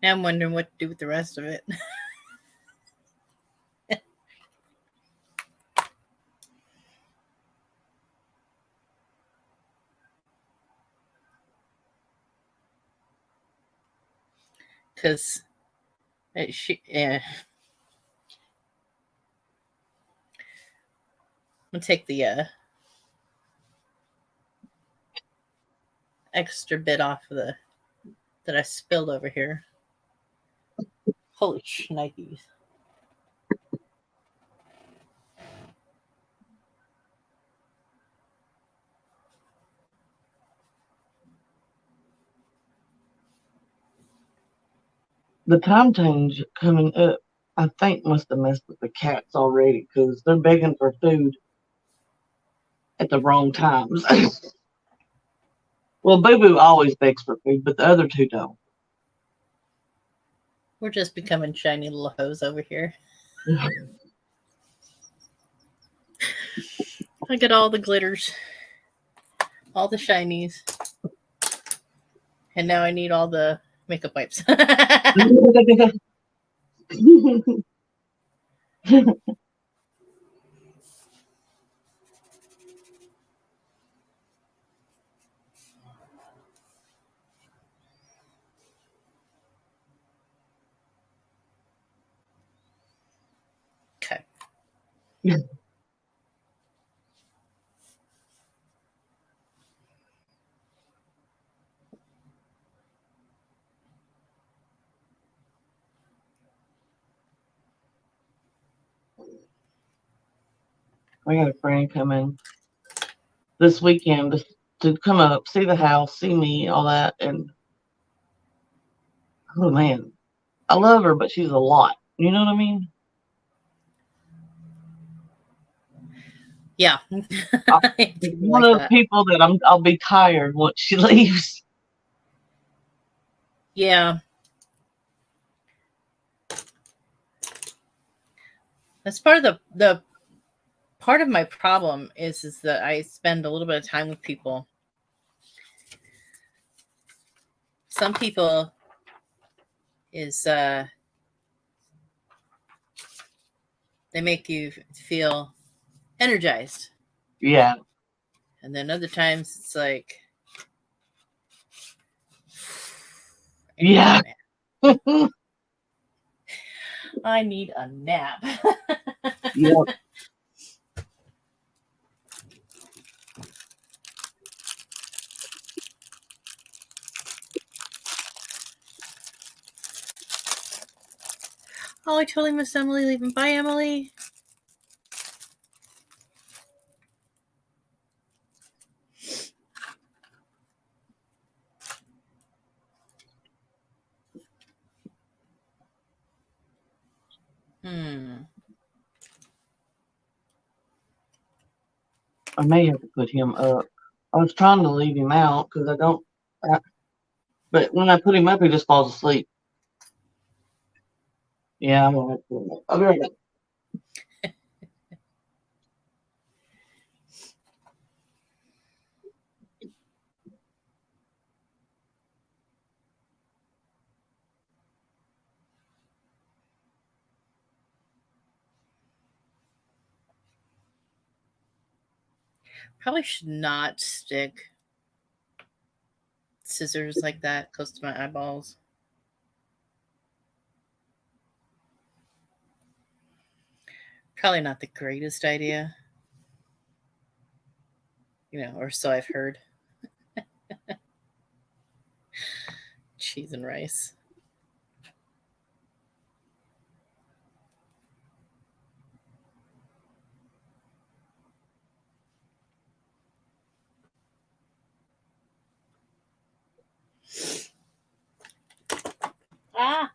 Now I'm wondering what to do with the rest of it. Because yeah. I'm gonna take the extra bit off of the that I spilled over here. Holy shnikes. The time change coming up, I think, must have messed with the cats already because they're begging for food at the wrong times. Well, Boo Boo always begs for food, but the other two don't. We're just becoming shiny little hoes over here. I got all the glitters, all the shinies, and now I need all the makeup wipes. Okay. I got a friend coming this weekend to come up, see the house, see me, all that, and oh man, I love her, but she's a lot. You know what I mean? Yeah. It's one Like of those that. people that I'll be tired once she leaves. Yeah. That's part of the part of my problem is that I spend a little bit of time with people. Some people is they make you feel energized. Yeah. And then other times it's like I need Yeah. a nap. I need a nap. Yeah. Oh, I totally missed Emily leaving. Bye, Emily. Hmm. I may have to put him up. I was trying to leave him out because I don't. But when I put him up, he just falls asleep. Yeah, I'm gonna have to put him up. I'll be right back. Probably should not stick scissors like that close to my eyeballs. Probably not the greatest idea, or so I've heard. Cheese and rice. Ah,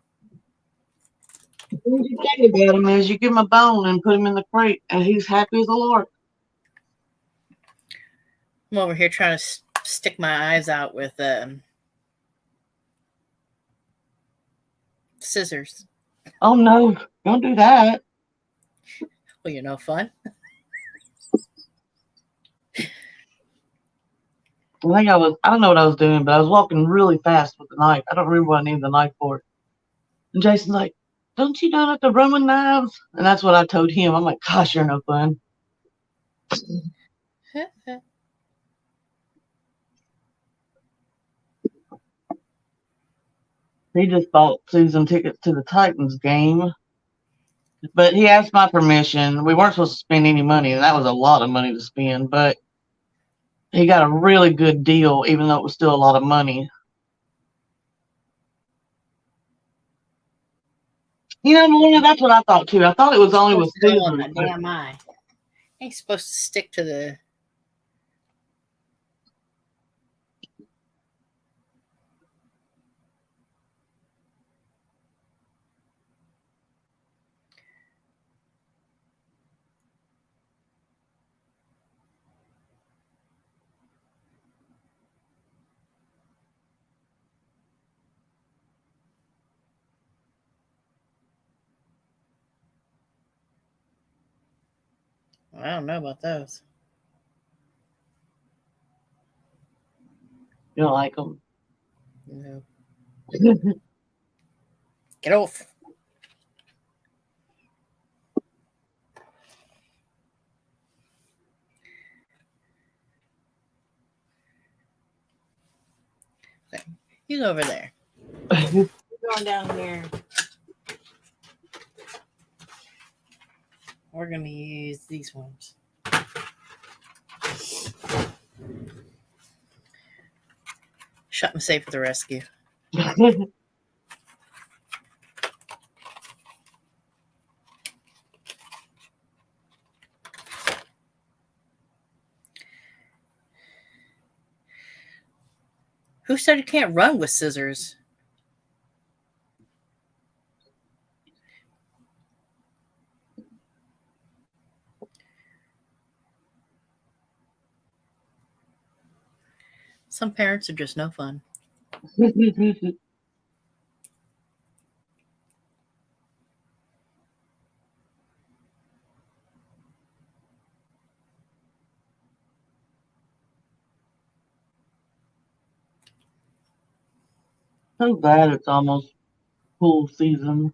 What you think about him is you give him a bone and put him in the crate, and he's happy as a lark. I'm over here trying to stick my eyes out with scissors. Oh no, don't do that. Well, fun. I don't know what I was doing, but I was walking really fast with the knife. I don't remember what I needed the knife for. And Jason's like, don't you know that the Roman knives? And that's what I told him. I'm like, gosh, you're no fun. He just bought Susan tickets to the Titans game. But he asked my permission. We weren't supposed to spend any money, and that was a lot of money to spend. But he got a really good deal, even though it was still a lot of money. Lorna, that's what I thought too. I thought it was only with Go on Susan. my damn eye. Ain't supposed to stick to the. I don't know about those. You don't like them? No. Get off. Okay. You go over there. You're going down here. We're going to use these ones. Shut and safe for the rescue. Who said you can't run with scissors? Some parents are just no fun. So glad it's almost pool season.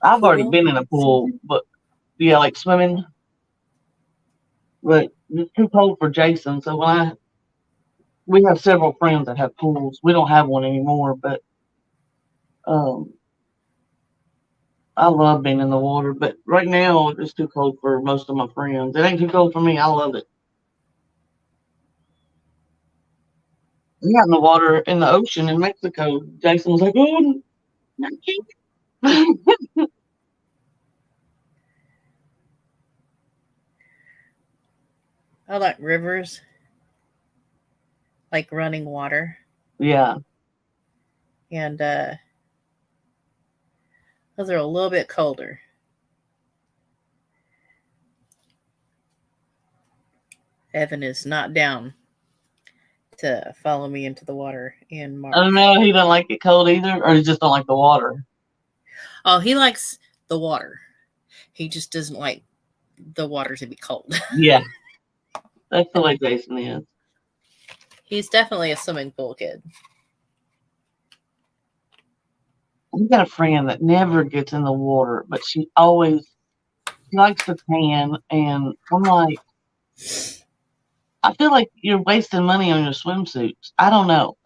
I've already been in a pool, but yeah, like swimming. But it's too cold for Jason. So we have several friends that have pools. We don't have one anymore, but um, I love being in the water. But right now it's too cold for most of my friends. It ain't too cold for me. I love it. We got in the water in the ocean in Mexico. Jason was like, "Oh, I like rivers, like running water. yeah." And those are a little bit colder. Evan is not down to follow me into the water in March. I don't know. He doesn't like it cold either, or he just don't like the water. Oh, he likes the water. He just doesn't like the water to be cold. Yeah, that's the way Jason is. He's definitely a swimming pool kid. We got a friend that never gets in the water, but she likes to tan. And I'm like, I feel like you're wasting money on your swimsuits. I don't know.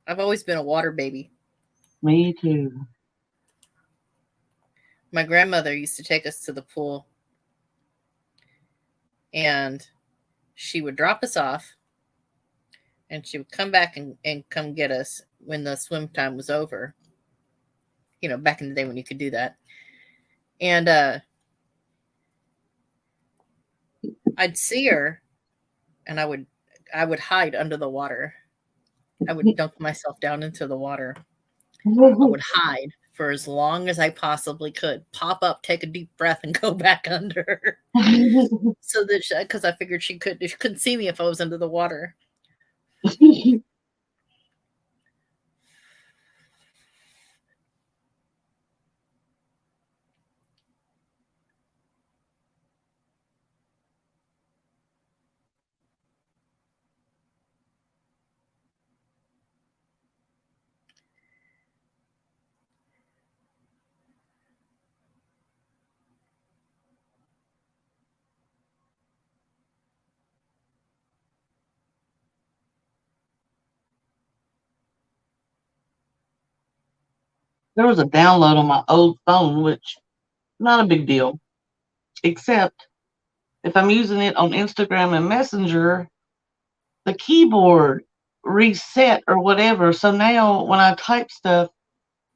I've always been a water baby. Me too. My grandmother used to take us to the pool, and she would drop us off, and she would come back and come get us when the swim time was over. Back in the day when you could do that. And I'd see her, and I would hide under the water. I would dunk myself down into the water. I would hide for as long as I possibly could. Pop up, take a deep breath, and go back under. So that because I figured she couldn't see me if I was under the water. There was a download on my old phone, which not a big deal, except if I'm using it on Instagram and Messenger, the keyboard reset or whatever. So now when I type stuff,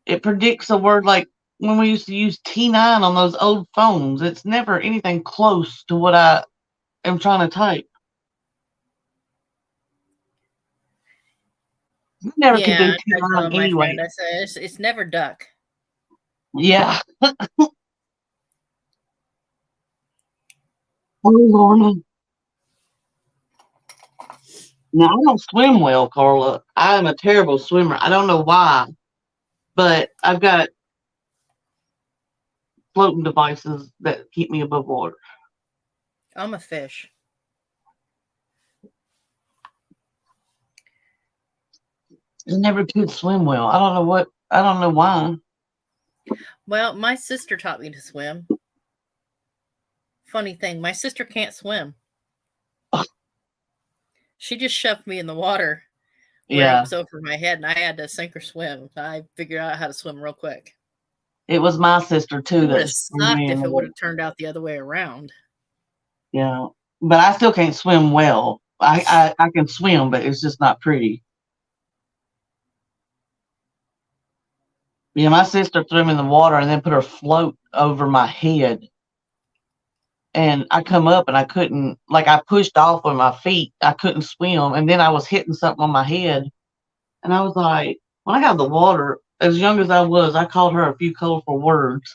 it predicts a word like when we used to use T9 on those old phones. It's never anything close to what I am trying to type. I never could do Yeah, I T9 told my anyway. friend, I said, it's never duck. Yeah. Oh, Lorna. Now, I don't swim well, Carla. I am a terrible swimmer. I don't know why, but I've got floating devices that keep me above water. I'm a fish. I never could swim well. I don't know why. Well, my sister taught me to swim. Funny thing, my sister can't swim. She just shoved me in the water where it Yeah, was over my head, and I had to sink or swim. I figured out how to swim real quick. it was my sister too It would that have threw me sucked in if the it would water. have turned out the other way around. Yeah, but I still can't swim well. I can swim, but it's just not pretty. Yeah, my sister threw me in the water and then put her float over my head. And I come up and I couldn't, like, I pushed off with my feet. I couldn't swim. And then I was hitting something on my head. And I was like, when I got in the water, as young as I was, I called her a few colorful words.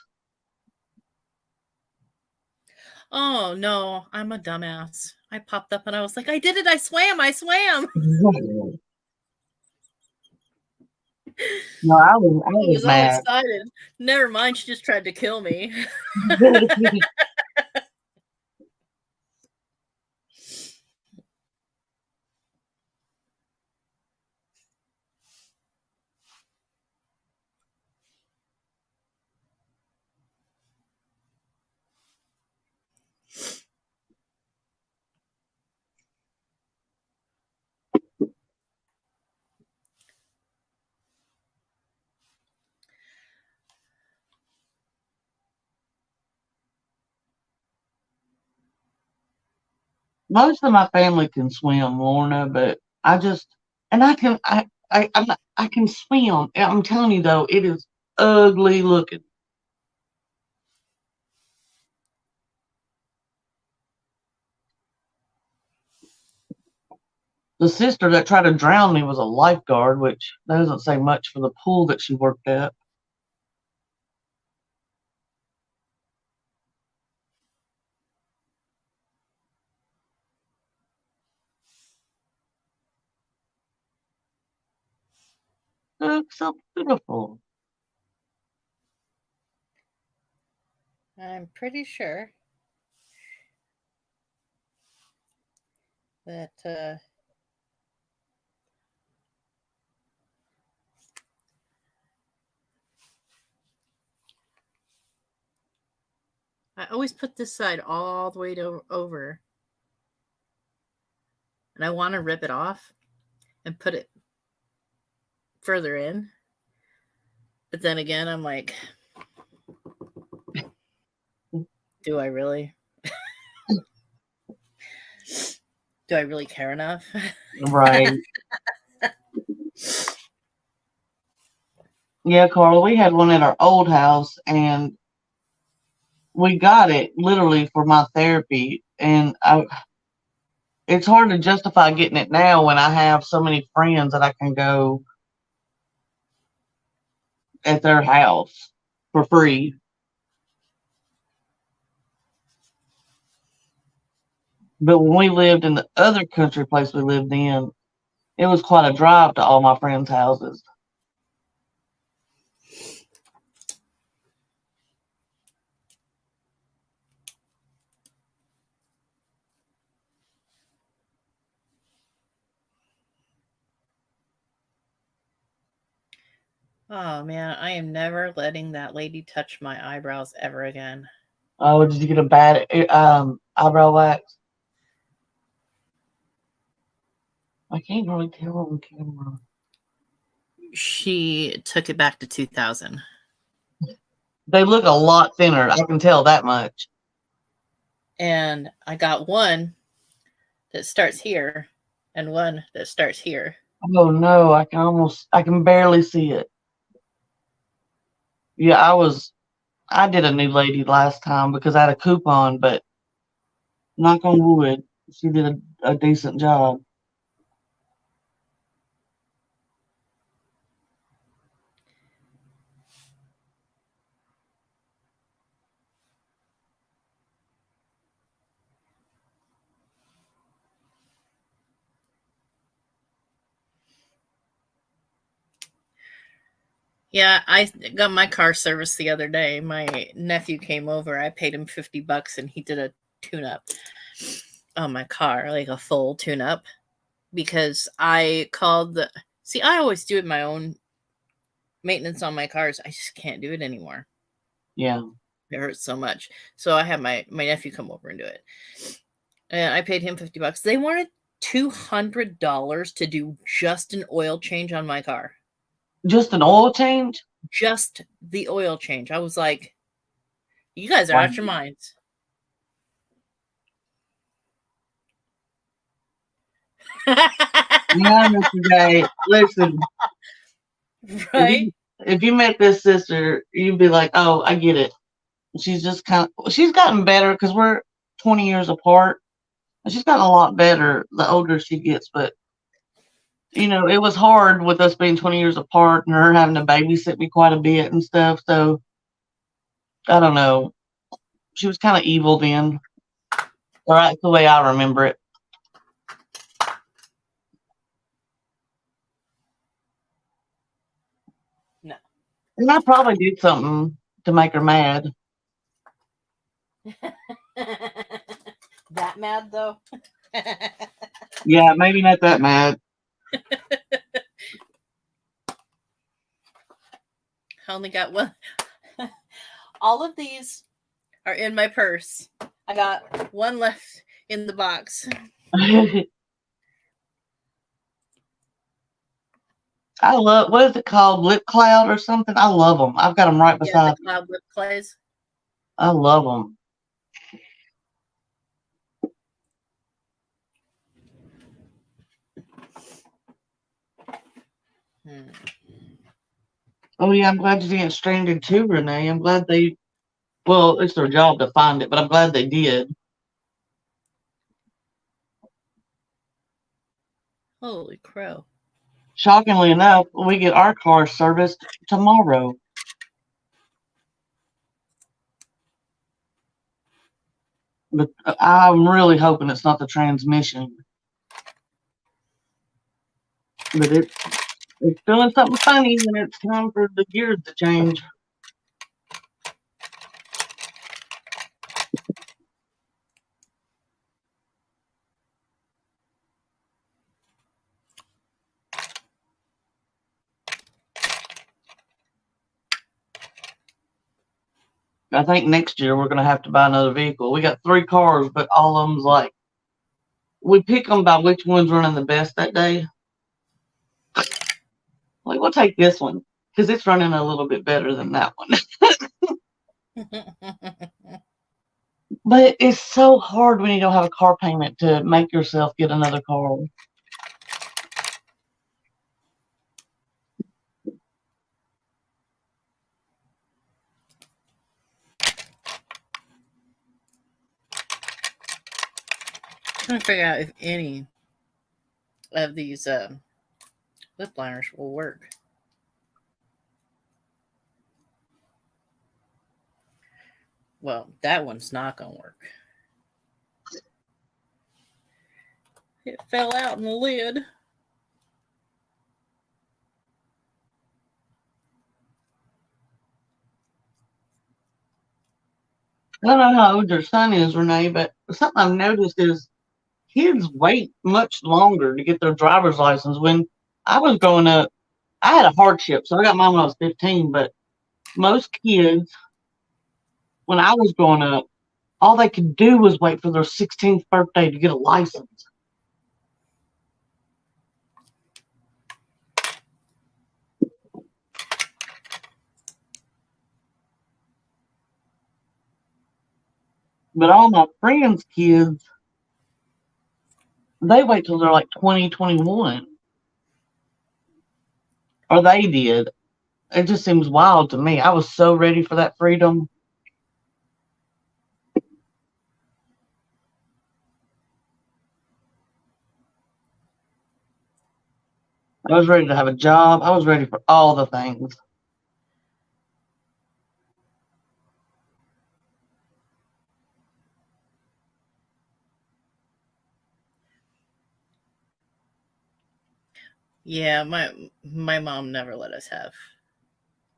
Oh no, I'm a dumbass. I popped up and I was like, I did it, I swam, I swam. No, I I was was all mad. excited. Never mind, she just tried to kill me. Most of my family can swim, Lorna, but I just, and I can swim. I'm telling you though, it is ugly looking. The sister that tried to drown me was a lifeguard, which doesn't say much for the pool that she worked at. It looks so beautiful. I'm pretty sure that I always put this side all the way over. And I want to rip it off and put it further in. But then again, I'm like, do I really? Do I really care enough? Right. Yeah, Carla, we had one at our old house, and we got it literally for my therapy. And it's hard to justify getting it now when I have so many friends that I can go at their house for free. But when we lived in the other country place we lived in, it was quite a drive to all my friends' houses. Oh man, I am never letting that lady touch my eyebrows ever again. Oh, did you get a bad eyebrow wax? I can't really tell on camera. She took it back to 2000. They look a lot thinner. I can tell that much. And I got one that starts here and one that starts here. Oh no, I can barely see it. Yeah, I did a new lady last time because I had a coupon, but knock on wood, she did a decent job. Yeah, I got my car serviced the other day. My nephew came over. I paid him $50 and he did a tune up on my car, like a full tune up, because I called the. See, I always do my own maintenance on my cars. I just can't do it anymore. Yeah. It hurts so much. So I had my nephew come over and do it. And I paid him $50. They wanted $200 to do just an oil change on my car. Just an oil change? Just the oil change. I was like, you guys are Wow. out your minds. Yeah, Mr. Day. Listen, Right? if you met this sister, you'd be like, oh, I get it. She's just she's gotten better because we're 20 years apart. She's gotten a lot better the older she gets, but it was hard with us being 20 years apart and her having to babysit me quite a bit and stuff. So I don't know. She was kind of evil then. Or that's the way I remember it. No. And I probably did something to make her mad. That mad though? Yeah, maybe not that mad. I only got one. All of these are in my purse. I got one left in the box. I love, what is it called? Lip Cloud or something? I love them. I've got them right beside the cloud lip clays. me. I love them. Oh, yeah, I'm glad you didn't stranded too, Renee. I'm glad well, it's their job to find it, but I'm glad they did. Holy crow. Shockingly enough, we get our car serviced tomorrow. But I'm really hoping it's not the transmission. But it's feeling something funny when it's time for the gears to change. I think next year we're going to have to buy another vehicle. We got 3 cars, but all of them's like, we pick them by which one's running the best that day. Like, we'll take this one because it's running a little bit better than that one. But it's so hard when you don't have a car payment to make yourself get another car. Trying to figure out if any of these lip liners will work. Well, that one's not going to work. It fell out in the lid. I don't know how old your son is, Renee, but something I've noticed is kids wait much longer to get their driver's license. When I was growing up, I had a hardship, so I got mine when I was 15, but most kids, when I was growing up, all they could do was wait for their 16th birthday to get a license. But all my friends' kids, they wait till they're like 20, 21. Or they did. It just seems wild to me. I was so ready for that freedom. I was ready to have a job. I was ready for all the things. Yeah, my mom never let us have.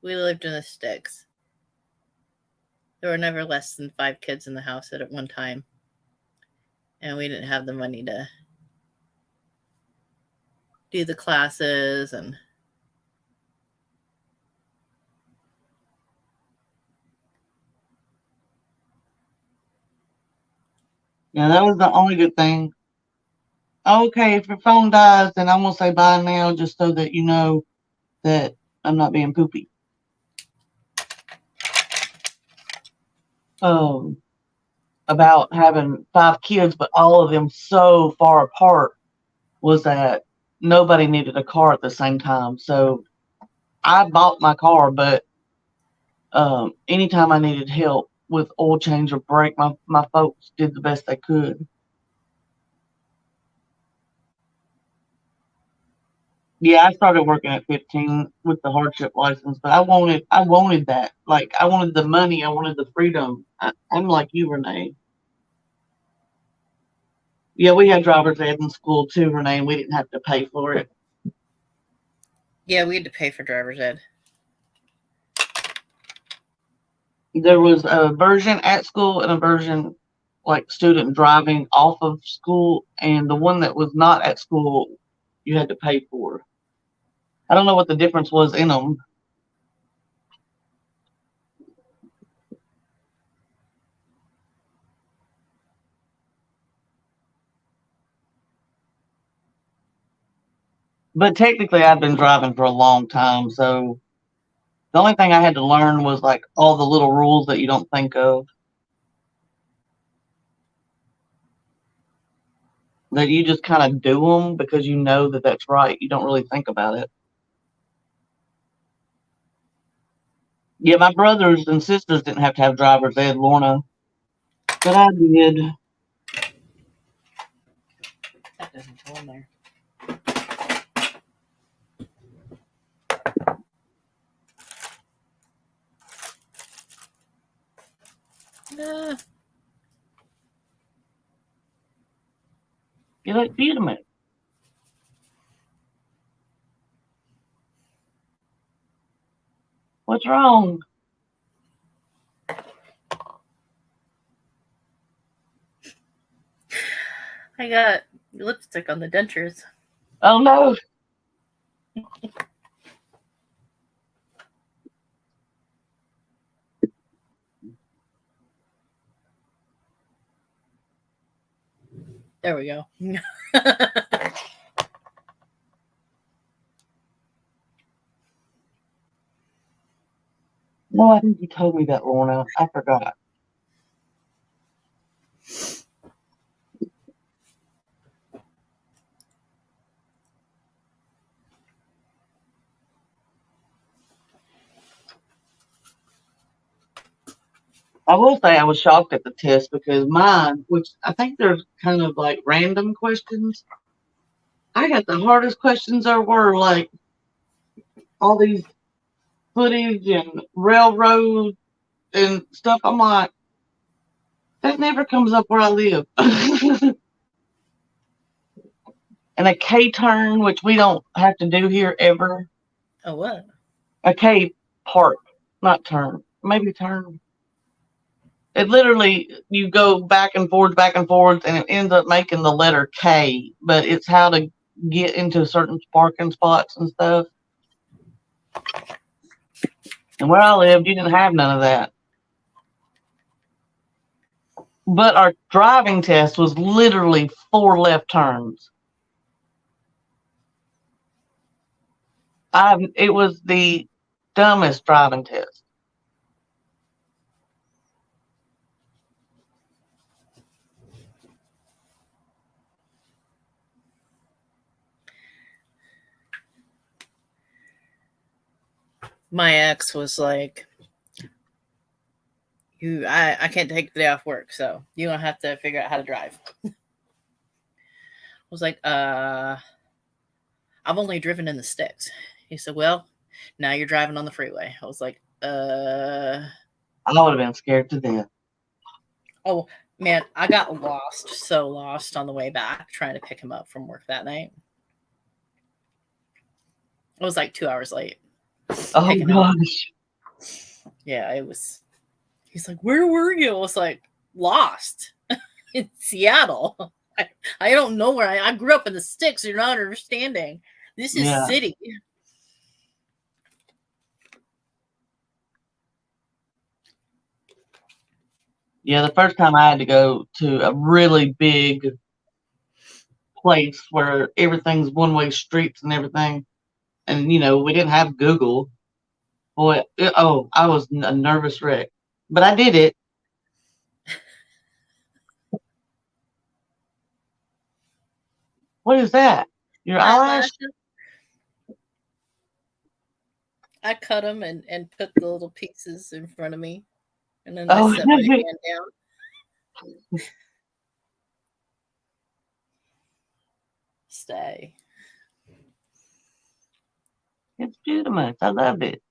We lived in the sticks. There were never less than 5 kids in the house at one time. And we didn't have the money to do the classes and Yeah, that was the only good thing. Okay, if your phone dies, then I'm going to say bye now just so that you know that I'm not being poopy. About having 5 kids, but all of them so far apart, was that nobody needed a car at the same time. So I bought my car, but anytime I needed help with oil change or brake, my folks did the best they could. Yeah, I started working at 15 with the hardship license, but I wanted that. Like, I wanted the money, I wanted the freedom. I'm like you, Renee. Yeah, we had driver's ed in school too, Renee, and we didn't have to pay for it. yeah, we had to pay for driver's ed. There was a version at school and a version like student driving off of school, and the one that was not at school you had to pay for. I don't know what the difference was in them. But technically I've been driving for a long time, so the only thing I had to learn was like all the little rules that you don't think of. That you just kind of do them because you know that that's right. You don't really think about it. Yeah, my brothers and sisters didn't have to have driver's ed, Lorna, but I did. That doesn't go in there. You like vitamin. What's wrong? I got lipstick on the dentures. Oh no. There we go. No, I think you told me that, Lorna. I forgot. I will say I was shocked at the test because mine, which I think they're kind of like random questions, I got the hardest questions there were, like all these footage and railroad and stuff. I'm like, that never comes up where I live. And a K turn, which we don't have to do here ever. Oh, what? A K park, not turn. Maybe turn. It literally, you go back and forth, and it ends up making the letter K, but it's how to get into certain parking spots and stuff. And where I lived, you didn't have none of that. But our driving test was literally 4 left turns. It was the dumbest driving test. My ex was like, I can't take the day off work, so you're gonna have to figure out how to drive. I was like, I've only driven in the sticks. He said, well, now you're driving on the freeway. I was like, I would have been scared to death. Oh man, I got so lost on the way back trying to pick him up from work that night. It was like 2 hours late. Oh gosh. Yeah, it was. He's like, where were you? I was like, lost in Seattle. I don't know where I grew up in the sticks. You're not understanding. This is city. Yeah, the first time I had to go to a really big place where everything's one-way streets and everything, and we didn't have Google. Boy, I was a nervous wreck, but I did it. What is that? Your eyelash? I cut them and put the little pieces in front of me, and then I set my hand down. Stay. It's beautiful. I love it.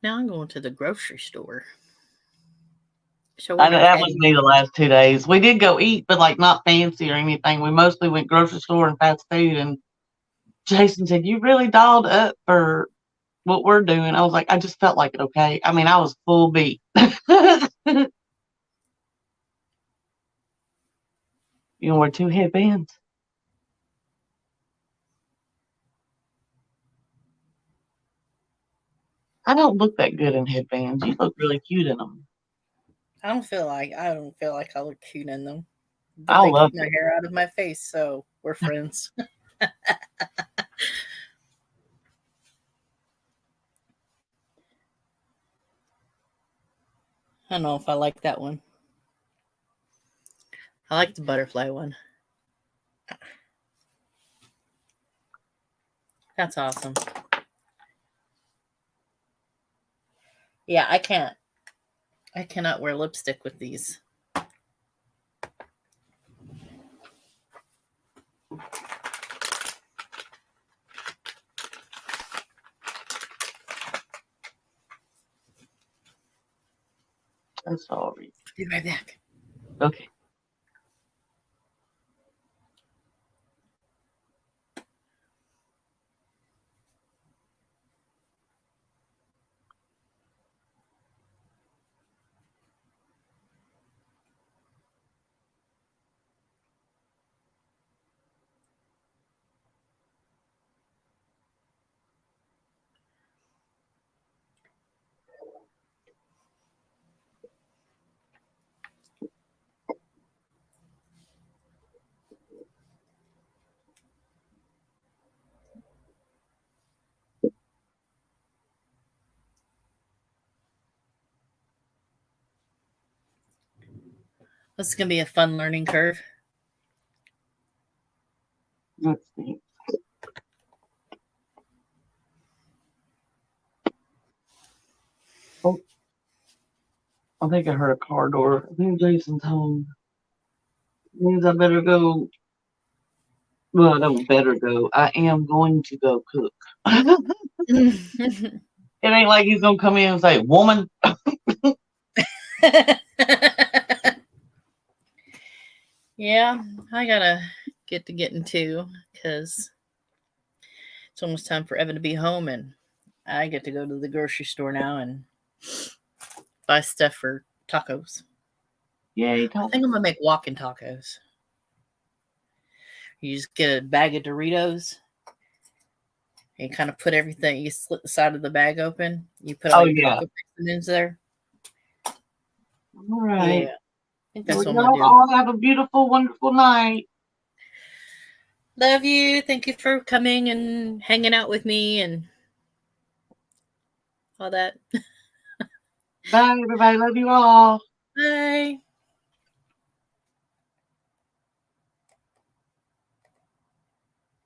Now I'm going to the grocery store. So that was me the last 2 days. We did go eat, but like not fancy or anything. We mostly went grocery store and fast food. And Jason said, "You really dialed up for what we're doing." I was like, "I just felt like it." Okay. I mean, I was full beat. You wear 2 headbands. I don't look that good in headbands. You look really cute in them. I don't feel like I look cute in them. But I they love keep my hair out of my face, so we're friends. I don't know if I like that one. I like the butterfly one. That's awesome. Yeah, I cannot wear lipstick with these. I'm sorry. Be right back. Okay. This is going to be a fun learning curve. Let's see. Oh, I think I heard a car door. I think Jason's home. Means I better go. Well, I don't better go. I am going to go cook. It ain't like he's gonna come in and say, "Woman." Yeah, I gotta get to getting too, because it's almost time for Evan to be home, and I get to go to the grocery store now and buy stuff for tacos. Yay, I think I'm gonna make walking tacos. You just get a bag of Doritos. And kind of put everything. You slit the side of the bag open. You put all your taco fixings there. All right. Yeah, I think that's Well, what I'm gonna do. all have a beautiful, wonderful night. Love you. Thank you for coming and hanging out with me and all that. Bye, everybody. Love you all. Bye.